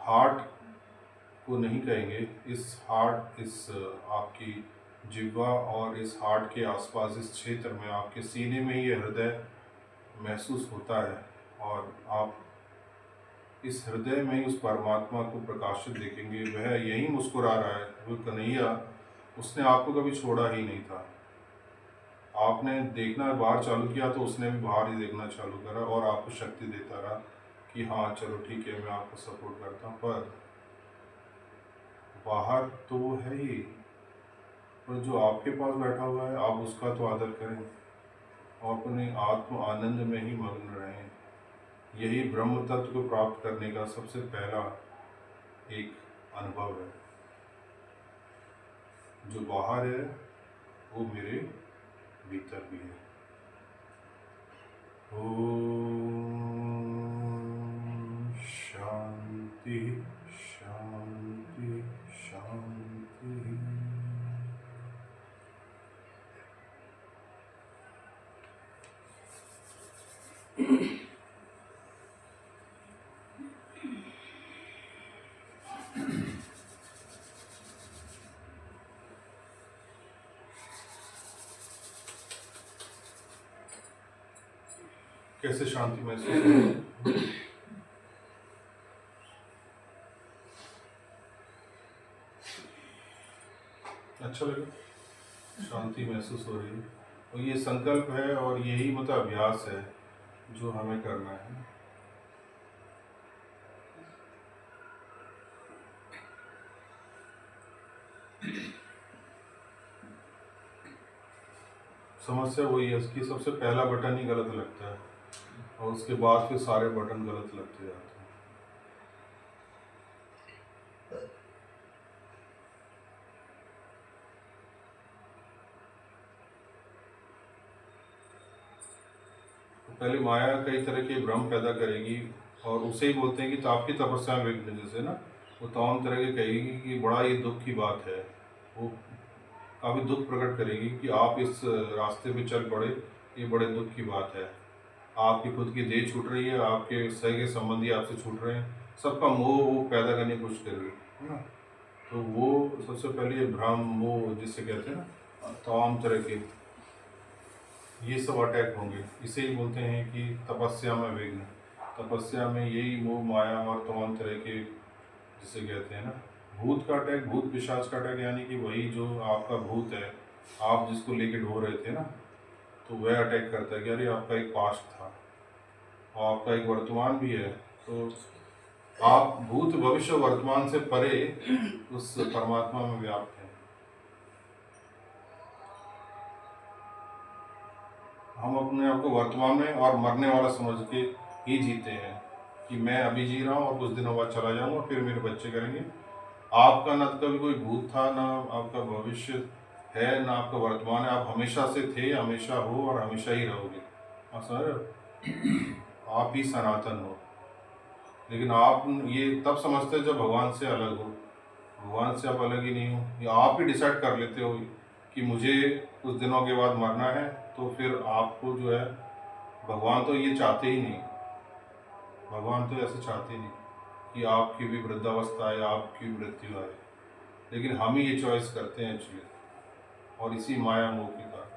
हार्ट को नहीं कहेंगे, इस हार्ट, इस आपकी जिह्वा और इस हार्ट के आसपास इस क्षेत्र में आपके सीने में ये हृदय महसूस होता है, और आप इस हृदय में ही उस परमात्मा को प्रकाशित देखेंगे। वह यही मुस्कुरा रहा है, वो कन्हैया, उसने आपको कभी छोड़ा ही नहीं था। आपने देखना बाहर चालू किया तो उसने भी बाहर ही देखना चालू करा और आपको शक्ति देता रहा कि हाँ चलो ठीक है, मैं आपको सपोर्ट करता हूँ। पर बाहर तो वो है ही, पर जो आपके पास बैठा हुआ है आप उसका तो आदर करें और अपने आत्म आनंद में ही मग्न रहें। यही ब्रह्म तत्व को प्राप्त करने का सबसे पहला एक अनुभव है। जो बाहर है वो मेरे भीतर भी है। ओम शांति शांति शांति। कैसे शांति महसूस हो रही है? अच्छा लगा, शांति महसूस हो रही है। और ये संकल्प है और यही मतलब अभ्यास है जो हमें करना है। समस्या वही है कि सबसे पहला बटन ही गलत लगता है और उसके बाद फिर सारे बटन गलत लगते जाते हैं। पहले माया कई तरह के भ्रम पैदा करेगी और उसे ही बोलते हैं कि तो आपकी तपस्या में विघ्न, जैसे ना वो तमाम तरह के कहेगी कि बड़ा ये दुख की बात है। वो काफ़ी दुख प्रकट करेगी कि आप इस रास्ते पे चल पड़े, ये बड़े दुख की बात है। आपकी खुद की देह छूट रही है, आपके सगे संबंधी आपसे छूट रहे हैं, सबका मोह वो पैदा करने की कोशिश कर रही है ना। तो वो सबसे पहले ये भ्रम, मोह जिसे कहते हैं ना, तमाम तरह के ये सब अटैक होंगे। इसे ही बोलते हैं कि तपस्या में विघ्न। तपस्या में यही मोह माया और तमाम तरह के जिसे कहते हैं ना भूत का अटैक, भूत पिशाच का अटैक, यानी कि वही जो आपका भूत है, आप जिसको लेके ढो रहे थे ना, तो वह अटैक करता है कि अरे आपका एक पास्ट था और आपका एक वर्तमान भी है। तो आप भूत भविष्य वर्तमान से परे उस परमात्मा में व्याप्त हैं। हम अपने आप को वर्तमान में और मरने वाला समझ के ही जीते हैं कि मैं अभी जी रहा हूँ और कुछ दिनों बाद चला जाऊँगा, फिर मेरे बच्चे करेंगे। आपका ना कभी कोई भूत था, ना आपका भविष्य है, ना आपका वर्तमान है। आप हमेशा से थे, हमेशा हो और हमेशा ही रहोगे। हाँ सर, आप ही सनातन हो। लेकिन आप ये तब समझते हैं जब भगवान से अलग हो। भगवान से आप अलग ही नहीं हो, ये आप ही डिसाइड कर लेते हो कि मुझे कुछ दिनों के बाद मरना है। तो फिर आपको जो है, भगवान तो ये चाहते ही नहीं, भगवान तो ऐसे चाहते नहीं कि आपकी भी वृद्धावस्था आए, आपकी भी मृत्यु आए। लेकिन हम ही ये चॉइस करते हैं एक्चुअली, और इसी माया मोह के कारण।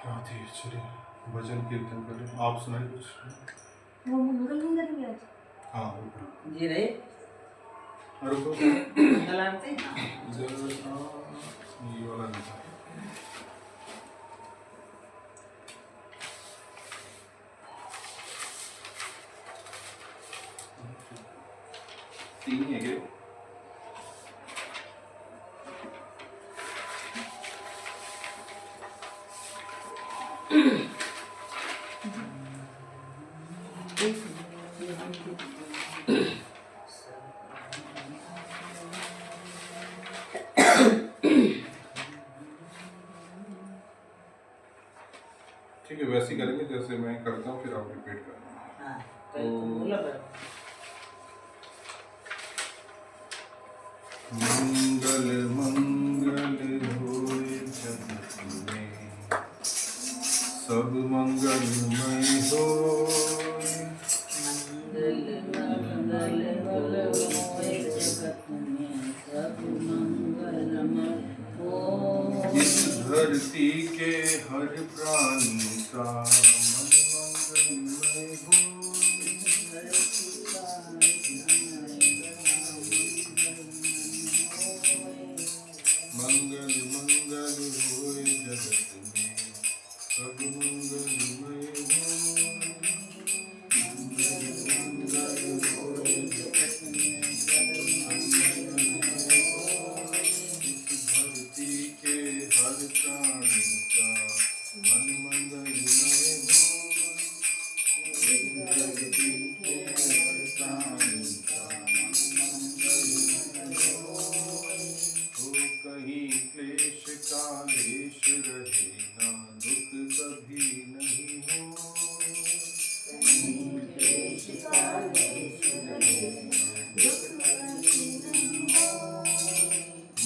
राधे, चलिए भजन कीर्तन करें। आप सुनाइए कुछ। वो मंगल नहीं करेंगे आज? हाँ रुको, जी रहे रुको। मंगल आरती। ये वाला नहीं था। तीन ही है क्या? ठीक है, वैसे ही करेंगे जैसे मैं करता हूँ, फिर आप रिपीट करना। हाँ, तो बोलो फिर। मंगल मंगल होए जगत में, सब इस धरती के हर प्राणी का मन मंगलमय हो। मंगल मंगल होए जगत में सब मंगलमय हो। मंगल होए जगत में सब मंगलमय हो। इस धरती के हर प्राणी का मन मंगलमय हो। इस धरती के हर प्राणी का मन मंगलमय हो। कहीं क्लेश का लेश रहे ना दुख कभी नहीं हो। कहीं क्लेश का लेश रहे ना दुख कभी नहीं हो।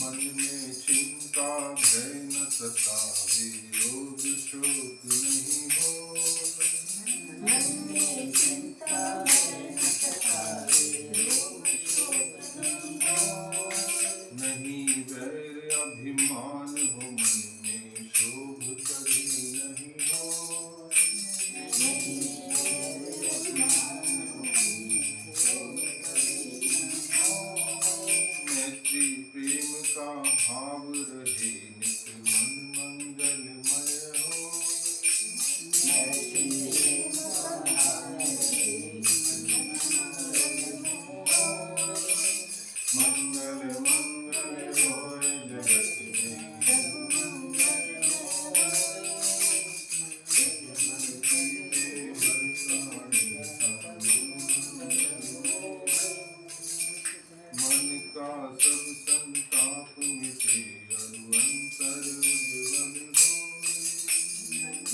मन में चिंता भय न सतावे रोग शोक नहीं हो। मन में चिंता भय न सतावे रोग शोक नहीं हो। नहीं वैर अभिमान हो मन में शोभ कभी नहीं हो। नहीं वैर अभिमान हो मन में शोभ कभी नहीं हो। मैत्री प्रेम का भाव रहे नित मन मंगलमय हो। मैत्री प्रेम का भाव रहे नित मन मंगलमय हो। मंगल मंगल होए जगत में सब मंगलमय होए। इस धरती के हर प्राणी का मंगलमय होए। मन का सब संताप मिटे अरु अंतर उज्ज्वल होए।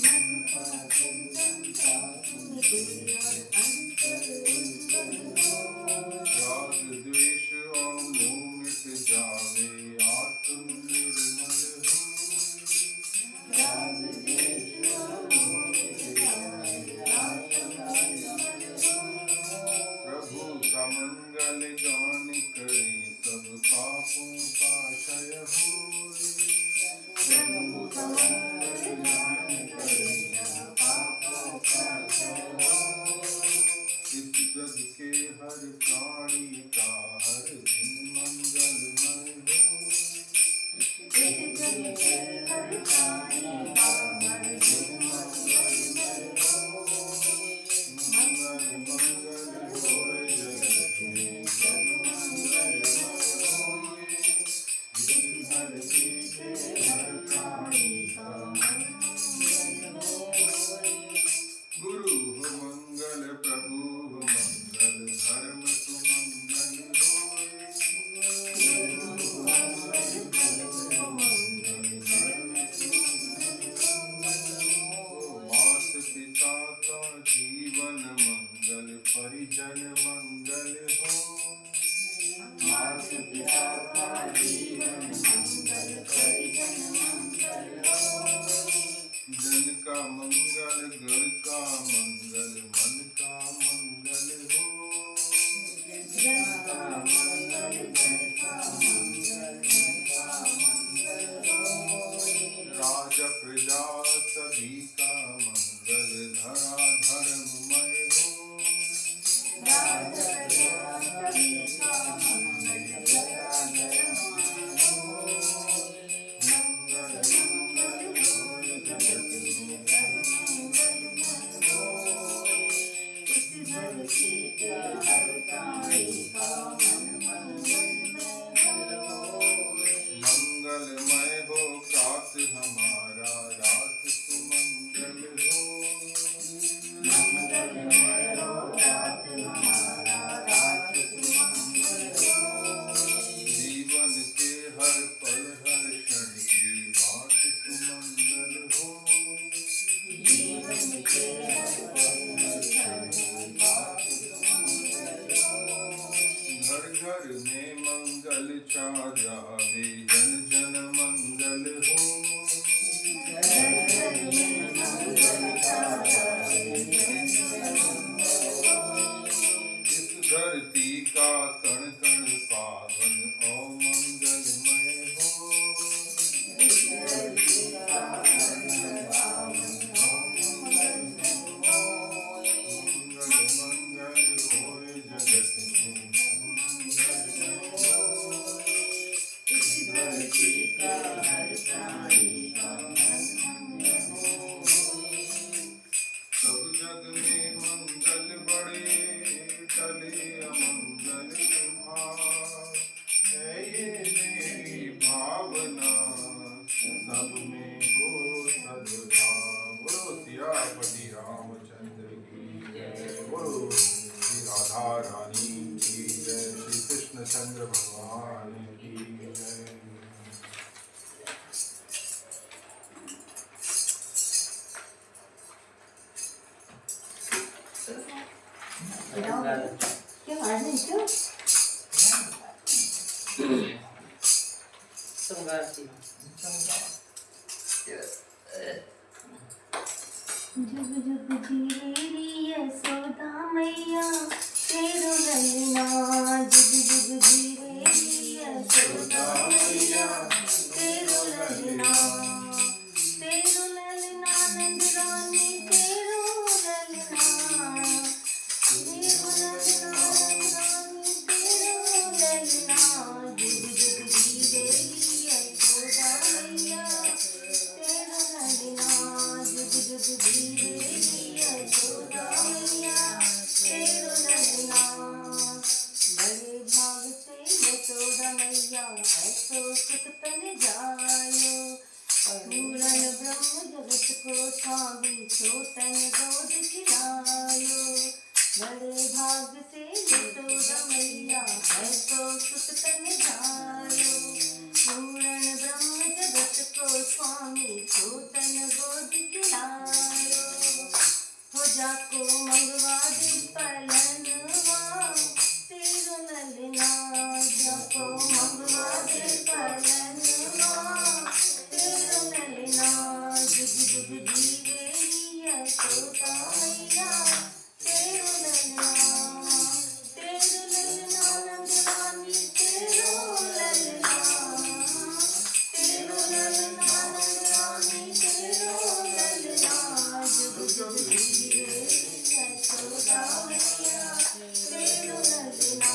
मन का सब संताप मिटे अरु अंतर उज्ज्वल होए। राग द्वेष और मोह मिट जावे आत्म निर्मल होए। राग द्वेष और मोह मिट जावे आत्म निर्मल होए। प्रभु का मंगल गान करे सब पापों का क्षय होए। प्रभु का मंगल गान करे सब पापों का क्षय होए। इस जग के हर प्राणी का हर दिन मंगलमय हो। इस जग के हर प्राणी का हर दिन मंगलमय हो। मंगल मंगल होए जगत में सब मंगलमय होए। इस धरती के हर प्राणी का मंगलमय होए। गुरु हो मंगल प्रभु हो मंगल धर्म सुमंगल होए। गुरु हो मंगल प्रभु हो मंगल धर्म सुमंगल होए। मात पिता का जीवन मंगल परिजन मंगल हो। मात पिता का जीवन मंगल परिजन मंगल हो। जन का मंगल गण का मंगल मन का मंगल हो। जन का मंगल गण का मंगल मन का मंगल हो। राजा प्रजा सभी का मंगल धरा धर्ममय हो। राजा प्रजा सभी का मंगल धरा धर्ममय हो। मंगल मंगल होए जगत में सब मंगलमय होए। इस धरती के हर प्राणी का मन मंगलमय होए। मंगलमय हो प्रात हमारा रात सुमंगल हो। मंगलमय हो प्रात हमारा रात सुमंगल हो। जीवन के हर पल हर क्षण की बात सुमंगल हो। जीवन के हर पल हर क्षण की बात सुमंगल हो। घर घर में मंगल छा जावे जन जन मंगल हो। घर घर में मंगल छा जावे जन जन मंगल हो। क्यों आज नहीं क्यों? तुम गाती हो। जुग जुग जीवेरी यशोदा मैया तेरो ललना, जुग जुग जीवेरी यशोदा मैया तेरो ललना, तेरो ललना नंद रानी तेरो ललना, तेरो ललना नंद रानी तेरो ललना, जुग जुग जीवेरी यशोदा मैया तेरो ललना, जुग जुग जीवेरी यशोदा मैया तेरो ललना। बड़े भाग से यशोदा मैया ऐसो सुख तन जायो, पूरन ब्रह्म जगत को स्वामी छोटन गोद खिलायो। बड़े भाग से यशोदा मैया ऐसो सुख तन जायो, पूरन ब्रह्म जगत को स्वामी छोटन गोद खिलायो। हो जाको मंगवा दे पलनवा तेरो ललना, जाको मंगवा दे पलनवा तेरो ललना, जुग जुग जीवेरी यशोदा मैया तेरो ललना, तेरो ललना नंद रानी तेरो ललना, तेरो ललना नंद रानी तेरो ललना, जुग जुग जीवेरी यशोदा मैया तेरो ललना।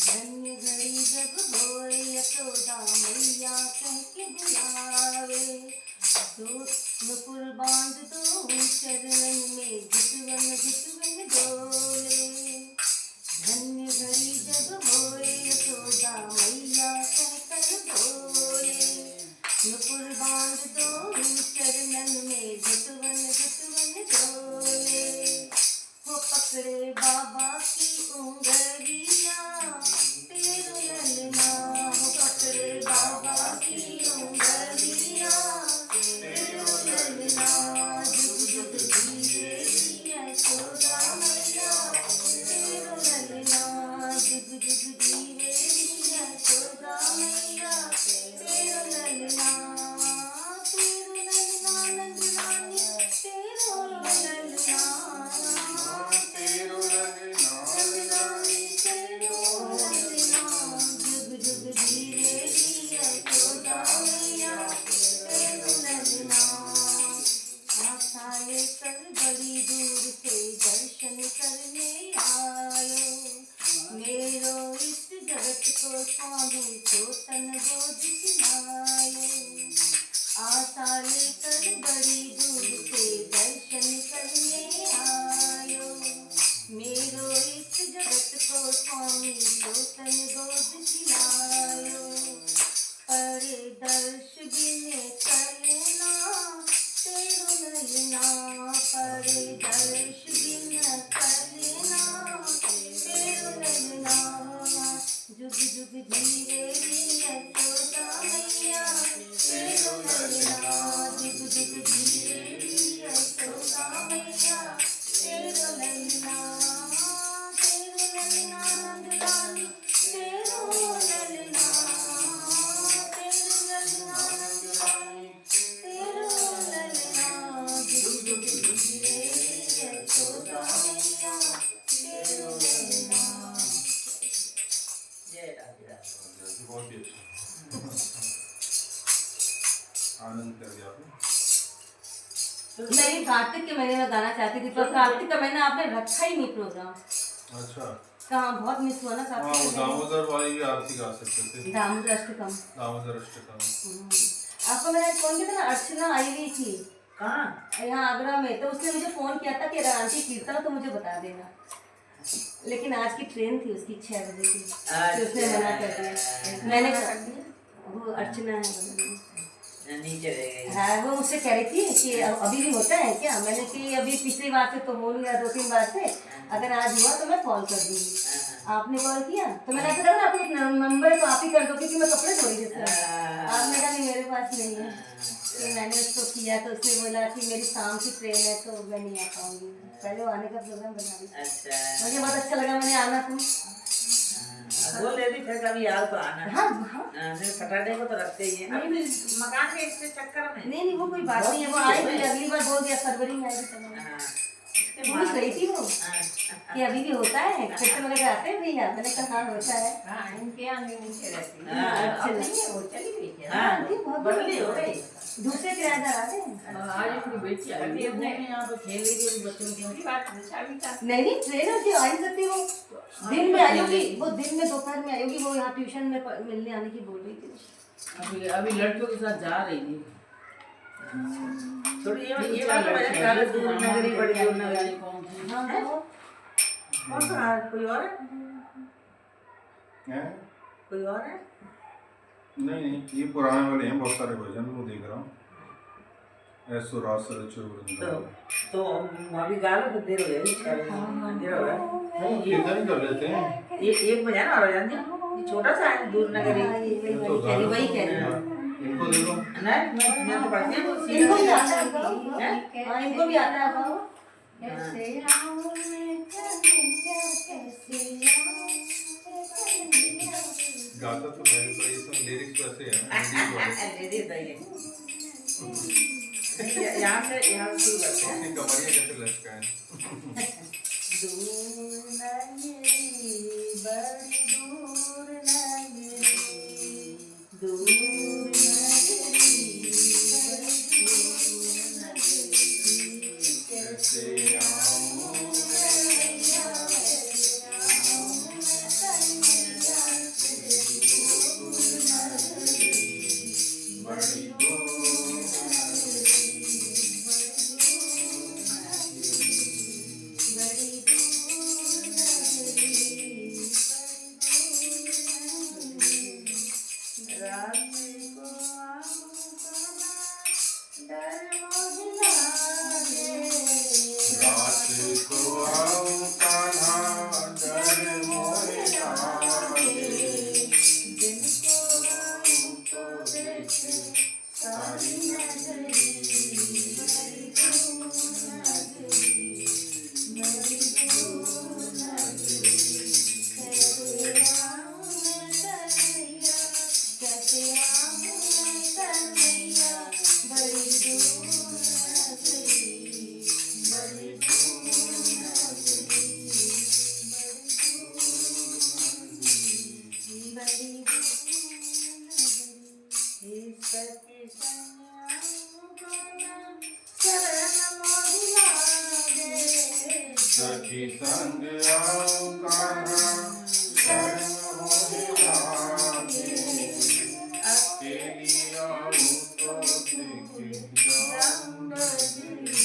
धन्य घड़ी जब होए यशोदा मैया कह के बुलावे, तो नुपुर बांध दो चरणन में घुटवन घुटवन डोले। धन्य घड़ी जब होए यशोदा मैया कह कर बोले, नुपुर बांध दो चरणन में घुटवन घुटवन डोले। वो पकड़े बाबा की उंगलिया तेरो ललना, वो पकड़े बाबा की उंगलिया तेरो ललना, जुग जुग जीवेरी यशोदा मैया तेरो ललना, जुग जुग जीवेरी यशोदा मैया तेरो ललना, तेरो ललना नंद रानी तेरो ललना, तेरो ललना नंद रानी तेरो ललना, जुग जुग जीवेरी यशोदा मैया तेरो ललना। आशा लेकर बड़ी दूर से दर्शन करने आयो, मेरो इष्ट जगत को स्वामी छोटन गोद खिलायो। आशा लेकर बड़ी दूर से दर्शन करने आयो, मेरो इष्ट जगत को स्वामी छोटन गोद खिलायो। परे दर्श बिने कलना तेरो ललना, परे दर्श बिन कलना तेरो ललना, जुग जुग जीवेरी यशोदा मैया तेरो ललना, जुग जुग जीवेरी यशोदा मैया तेरो ललना, तेरो ललना नंद रानी तेरो ललना, तेरो ललना नंद रानी तेरो ललना, जुग जुग जीवेरी यशोदा मैया तेरो ललना। जय राधे राधे। बहुत ही अच्छा, आनंद कर दिया आपने। मैं ये कार्तिक के महीने में गाना चाहती थी, पर कार्तिक का महीना आपने रखा ही नहीं प्रोग्राम। अच्छा कहाँ बहुत मिस हुआ ना हाँ, कार्तिक वो के महीने। दामोदर वाली भी आरती गा सकते थे, दामोदर अष्टकम। दामोदर अष्टकम। आपको मैंने फोन किया था ना, अर्चना आई हुई थी कहाँ? यहाँ आगरा में, तो उसने मुझे फोन किया था कि अगर आंटी कीर्तन हो तो मुझे बता देना, लेकिन आज की ट्रेन थी उसकी 6 बजे की, तो उसने मना कर दिया। मैंने कहा वो अर्चना है बगल में। नीचे रह गई। हाँ वो मुझसे कह रही थी कि अभी भी होता है क्या, मैंने कि अभी पिछली बार से तो हो नहीं रहा, 2-3 बार से, अगर आज हुआ तो मैं कॉल कर दूंगी। आपने कॉल किया तो मैंने ऐसा कहा आपको नंबर तो आप ही कर दो क्योंकि मैं कपड़े धो रही थी। आपने कहा नहीं मेरे पास नहीं है, तो मैंने उसको किया तो उसने बोला कि मेरी शाम की ट्रेन है तो मैं नहीं आ पाऊंगी, पहले वो आने का प्रोग्राम बना ली। अच्छा मुझे बहुत अच्छा लगा, मैंने आना था। बोल रही थी फिर कभी यार तो आना। हाँ हाँ फिर सैटरडे को तो रखते ही हैं अभी मकान के इसके चक्कर में। नहीं वो कोई बात नहीं है, वो आएगी, अगली बार बोल दिया फरवरी में आएगी। पूछ रही थी वो कि अभी भी होता है, फिर से मैंने कहा आते हैं भैया, मैंने कहा हाँ होता है। हाँ इनके यहाँ भी नीचे रहती है। अच्छा। अब नहीं है, वो चली गई क्या? हाँ आंटी बहुत बदली हो गई। दूसरे किराएदार आते हैं। आज अपनी बेटी आई अभी है, अपने वो यहाँ पे खेल रही थी बच्चों की। उनकी बात पूछा भी था। नहीं नहीं ट्रेन होती है, आ नहीं सकती वो, दिन में आई होगी वो, दिन में दोपहर में आई होगी, वो यहाँ ट्यूशन में मिलने आने की बोल रही थी। अभी लड़कियों के साथ जा रही थी। थोड़ी ये बात तो मैंने कहा दूर नगरी बड़ी दूर नगरी। हाँ वो कौन सा कोई और है? हैं? कोई और है? नहीं नहीं, ये पुराने वाले हैं, बहुत सारे भजन वो देख रहा हूँ। ऐसो रास रचो वृंदावन। तो अभी गा लो तो देर हो जाएगी। देर हो नहीं, कीर्तन ही कर लेते हैं। ये एक बजा ना और जानती ये छोटा सा है दूर नगरी। हाँ, ये वही कह रही है। इनको देखो। नहीं मैं तो पढ़ती हूँ। इनको भी आता है गाओ। हाँ इनको भी आता है गाओ। कैसे आऊं मैं कन्हैया, कैसे आऊं मैं कन्हैया। गाता तो मैं भी, पर इसमें लिरिक्स वैसे हैं लेडीज दही यहाँ से शुरू करते हैं। अपनी कमरिया कैसे लचकाएं। दूर नगरी बड़ी दूर नगरी, दूर नगरी बड़ी दूर नगरी, कैसे आऊं कन्हैया, कैसे आऊं कन्हैया, दूर नगरी बड़ी दूर रात को आऊं कान्हा, डर मोहे लागे। दिन को आऊं तो देख सारी नगरी। सखी संग आऊं कान्हा, शरण मोहे लागे। अकेली आऊं तो दिख जाऊं नगरी।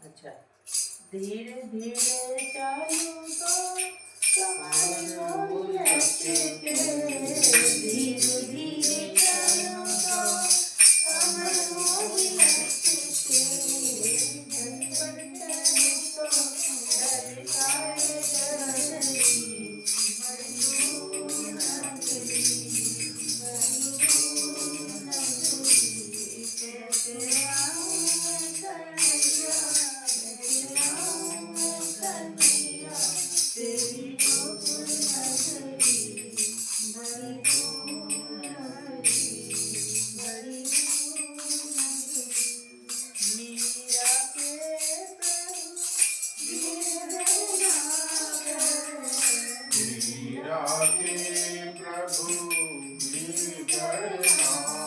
अच्छा धीरे धीरे चालू तो कमर मोर लचके, धीरे धीरे चालू तो कमर मोर लचके, झटपट चलूं तो डर खाए डरनी, बड़ी दूर नगरी, बड़ी दूर नगरी, कैसे आऊं मैं कन्हैया, कैसे आऊं मैं कन्हैया, तेरी दूर नगरी, बड़ी दूर नगरी, बड़ी दूर नगरी। मीरा के प्रभु मीरा के प्रभु गिरधर नायक।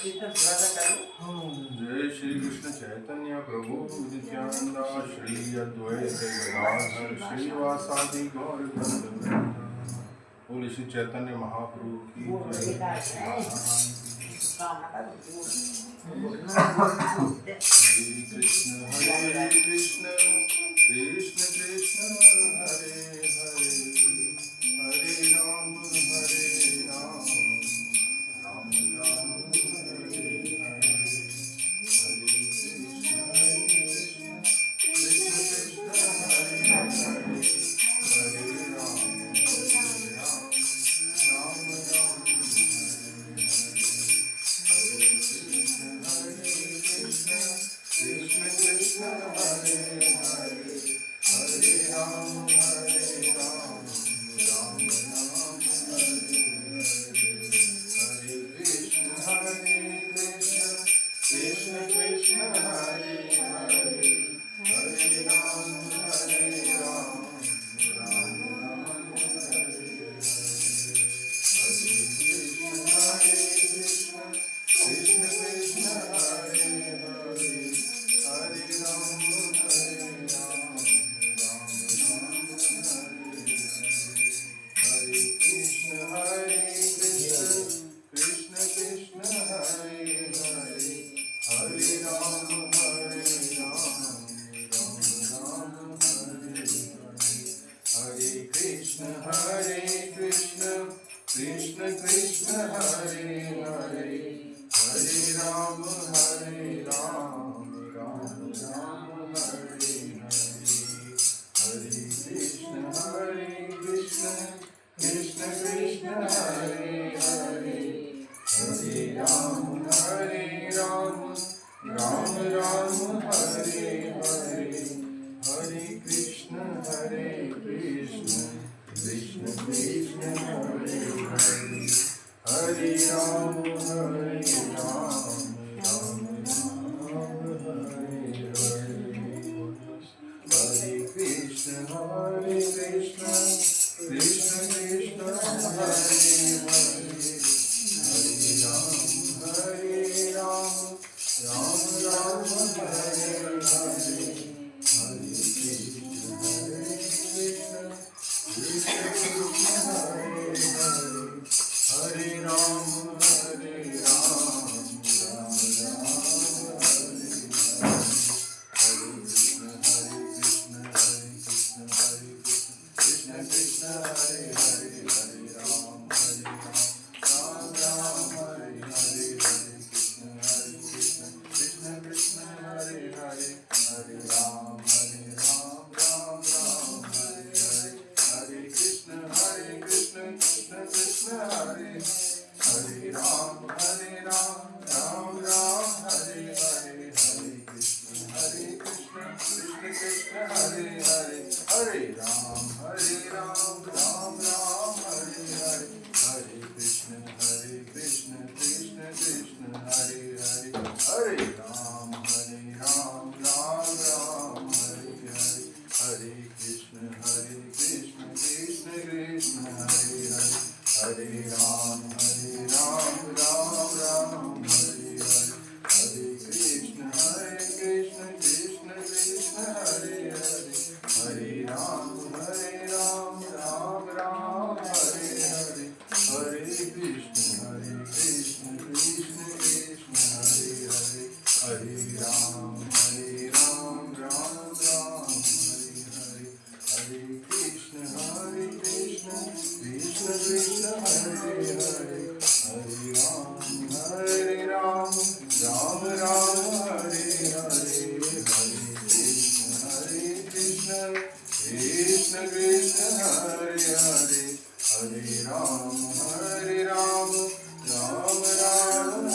कीर्तन थोड़ा सा करो। जय श्री कृष्ण चैतन्य प्रभु नित्यानंदा श्री अद्वैत गदाधर श्रीवासादि गौर वृंद। बोले श्री चैतन्य महाप्रभु की जय। श्री कृष्ण हरे कृष्ण कृष्ण कृष्ण हरे हरे हरे राम राम राम हरे हरे हरे कृष्ण कृष्ण कृष्ण हरे हरे हरे राम राम राम हरे हरे कृष्ण कृष्ण कृष्ण हरे हरे हरे राम राम राम हरे हरे हरे कृष्ण कृष्ण कृष्ण हरे हरे हरे राम राम राम हरे हरे हरे कृष्ण कृष्ण कृष्ण हरे हरे हरे राम राम राम हरे हरे हरे कृष्ण कृष्ण कृष्ण हरे हरे हरे राम राम हरे हरे हरे कृष्ण कृष्ण कृष्ण हरे हरे हरे राम राम हरे हरे हरे कृष्ण कृष्ण कृष्ण हरे हरे हरे राम राम हरे हरे हरे कृष्ण कृष्ण कृष्ण हरे हरे हरे राम राम हरे हरे हरे कृष्ण कृष्ण कृष्ण हरे हरे हरे राम राम हरे हरे हरे कृष्ण कृष्ण कृष्ण हरे हरे हरे राम राम हरे हरे कृष्ण कृष्ण कृष्ण हरे हरे हरे राम राम हरे हरे हरे कृष्ण कृष्ण कृष्ण हरे हरे हरे राम राम हरे हरे हरे कृष्ण कृष्ण कृष्ण हरे हरे राम राम हरे हरे हरे कृष्ण कृष्ण कृष्ण हरे हरे हरे राम राम हरे हरे हरे कृष्ण कृष्ण कृष्ण हरे हरे हरे राम राम हरे हरे हरे कृष्ण कृष्ण कृष्ण हरे हरे हरे राम राम हरे हरे हरे कृष्ण कृष्ण कृष्ण हरे हरे हरे राम राम हरे हरे हरे कृष्ण कृष्ण कृष्ण हरे हरे हरे राम राम हरे हरे हरे कृष्ण कृष्ण कृष्ण हरे हरे हरे राम हरे हरे हरे कृष्ण कृष्ण कृष्ण हरे हरे हरे राम राम हरे हरे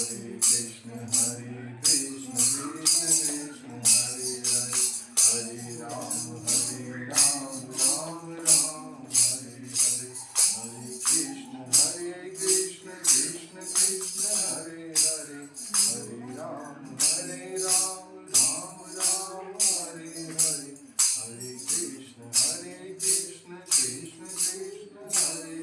हरे कृष्ण कृष्ण कृष्ण हरे हरे हरे राम राम हरे हरे हरे कृष्ण कृष्ण कृष्ण हरे हरे हरे राम राम हरे हरे हरे कृष्ण कृष्ण कृष्ण हरे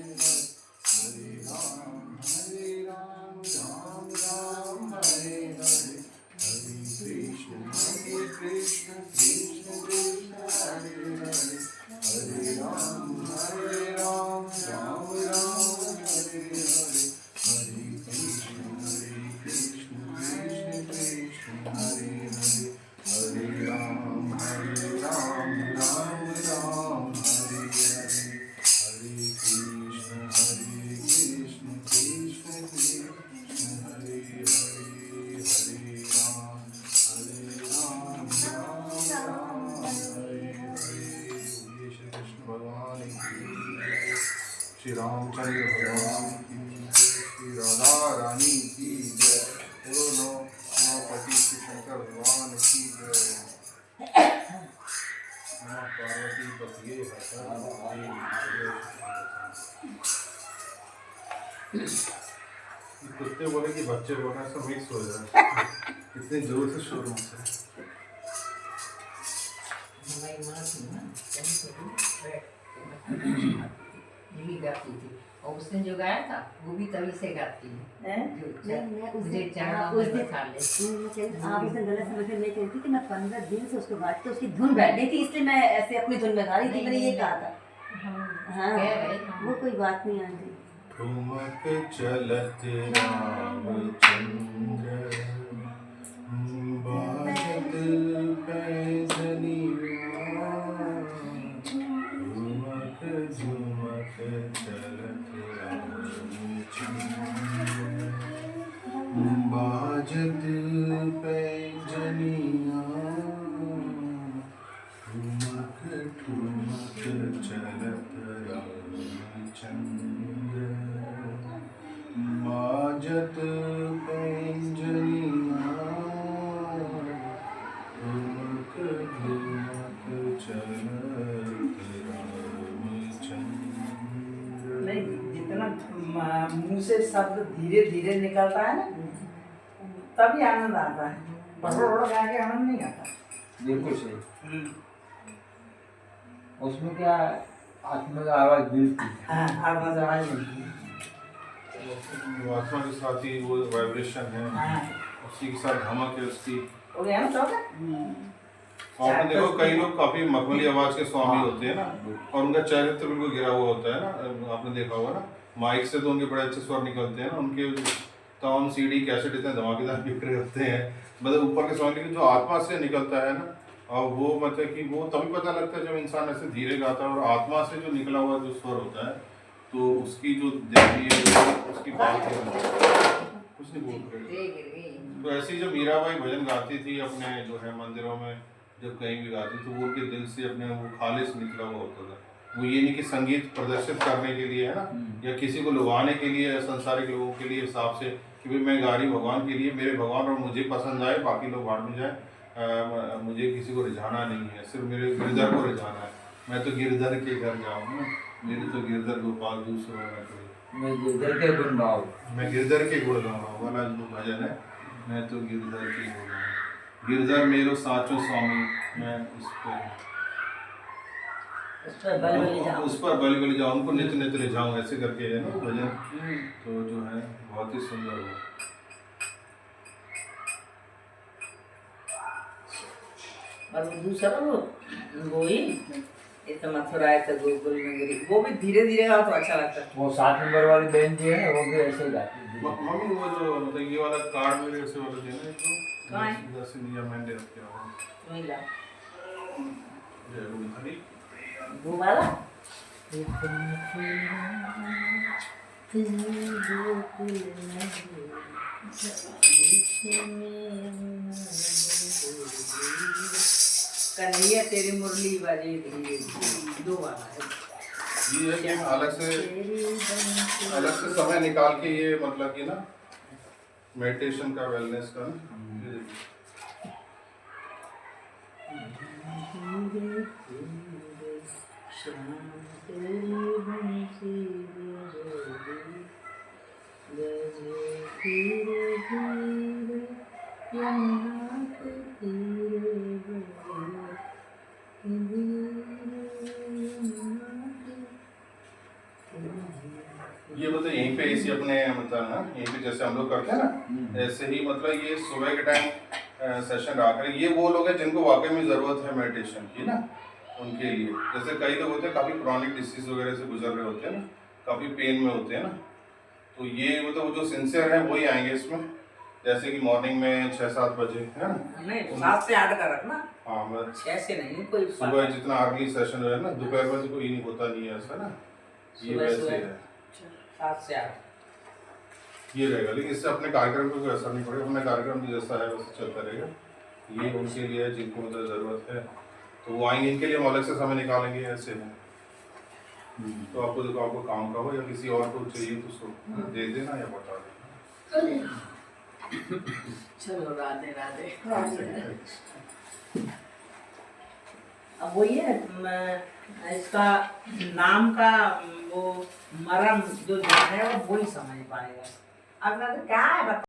श्री रामचंद्र भगवान की जय, श्री राधा रानी की जय, बोलो नौ पति श्री शंकर भगवान की जय। नमः पार्वती पतिये हर महादेव। ये कुत्ते बोले कि बच्चे बोले सब मिक्स हो जाए, इतने जोर से शोर मचा है। हमारी माँ थी ना, यही गाती थी, और उसने जो गाया था वो भी तभी से गाती है। मुझे चरणों में बैठा ले। आप उसे गलत समझ मैं कहती कि मैं 15 दिन से उसको गाती, तो उसकी धुन बैठ गई थी, इसलिए मैं ऐसे अपनी धुन में गा रही थी। मैंने ये कहा था। हाँ, वो कोई बात नहीं आंटी। ठुमक चलत रामचंद्र, बाजत पैजनिया, ठुमक झुमक चलत रामचंद्र, बाजत पैजनिया, ठुमक ठुमक चलत रामचंद्र, बाजत पैंजनिया, ठुमक ठुमक चलत रामचंद्र। नहीं, जितना मुंह से शब्द धीरे धीरे निकलता है ना, तभी आनंद आता है। बड़बड़ गा के आनंद नहीं आता। बिल्कुल सही। उसमें क्या आत्मा की आवाज मिलती है। हाँ, आवाज मिलती है। वो आत्मा के साथ ही वो वाइब्रेशन है, हाँ, उसी के साथ धमक है उसकी। हो गया ना चौका? और आपने देखो कई लोग काफी मखमली आवाज के स्वामी होते हैं ना, और उनका चरित्र बिल्कुल गिरा हुआ होता है ना, आपने देखा होगा ना। माइक से तो उनके बड़े अच्छे स्वर निकलते हैं ना, उनके तमाम सीडी कैसेट इतने धमाकेदार बिक रहे होते हैं, मतलब ऊपर के स्वामी। लेकिन जो आत्मा से निकलता है ना, और वो मतलब कि वो तभी पता लगता है जब इंसान ऐसे धीरे गाता है, और आत्मा से जो निकला हुआ जो स्वर होता है, तो उसकी जो देवी है उसकी बात है, कुछ नहीं बोल रहे। तो ऐसे ही जब मीराबाई भजन गाती थी अपने जो है मंदिरों में, जब कहीं भी गाती तो वो उनके दिल से अपने वो खालिश निकला हुआ होता था। वो ये नहीं कि संगीत प्रदर्शित करने के लिए है ना, या किसी को लुभाने के लिए, या संसारिक लोगों के लिए हिसाब से कि भाई मैं गा रही भगवान के लिए, मेरे भगवान और मुझे पसंद आए, बाकी लोग भाड़ में जाए, मुझे किसी को रिझाना नहीं है, सिर्फ मेरे गिरधर को रिझाना है। मैं तो गिरधर के घर जाऊँ ना, मेरे तो गिरधर गोपाल दूसरा है कोई। मैं गिरधर के गुण गाऊं। मैं गिरधर के गुण गाऊँ वाला जो भजन है, मैं तो गिरधर के गुण गाऊँ, गिरधर मेरो साचो स्वामी, मैं उस पर बलि बलि जाऊँ, उनको नित्य नित्य ले जाऊँ, ऐसे करके है ना भजन। तो जो है बहुत ही सुंदर हो। और वो दूसरा वो ही एक मथुरा है, गोकुल नगरी, वो भी धीरे धीरे गाओ तो अच्छा लगता है। वो 7 नंबर वाली बहन जी है, वो भी ऐसे ही गाती है। मम्मी वो जो मतलब ये वाला कार्ड मेरे से वाला देना है, तो कहाँ है? दर्शन या मैंने रखे हो वही गा। जय गुरु हरि। वो वाला कन्हैया तेरी मुरली बाजे धीरे धीरे, दो वाला है। ये है कि अलग से समय निकाल के ये मतलब कि ना मेडिटेशन का, वेलनेस का ना, ये मतलब यहीं पे इसी अपने मतलब ना यहीं पे जैसे हम लोग करते हैं ना, ऐसे ही मतलब ये सुबह के टाइम सेशन रखा है। ये वो लोग हैं जिनको वाकई में ज़रूरत है मेडिटेशन की ना, उनके लिए। जैसे कई लोग होते हैं काफ़ी क्रॉनिक डिसीज वगैरह से गुजर रहे होते हैं ना, काफ़ी पेन में होते हैं ना, तो ये मतलब जो सिंसियर है वही आएंगे इसमें। जैसे कि मॉर्निंग में 6-7 बजे है ना, नहीं 7 से 8 का रखना। हाँ मतलब 6 से नहीं, कोई सुबह जितना अर्ली सेशन है ना, दोपहर में तो कोई नहीं होता नहीं है ऐसा ना, ये वैसे है 7 से 8 ये रहेगा। लेकिन इससे अपने कार्यक्रम पर कोई असर नहीं पड़ेगा, अपने कार्यक्रम जैसा है वैसे चलता रहेगा। ये उनके लिए जिनको मतलब ज़रूरत है तो वो आएंगे, इनके लिए हम अलग से समय निकालेंगे, ऐसे है। तो आपको देखो आपको काम का हो या किसी और को चाहिए तो उसको दे देना या बता देना। चलो राधे राधे। अब वही है इसका नाम का वो मरम जो है वो वही समझ पाएगा। अब क्या है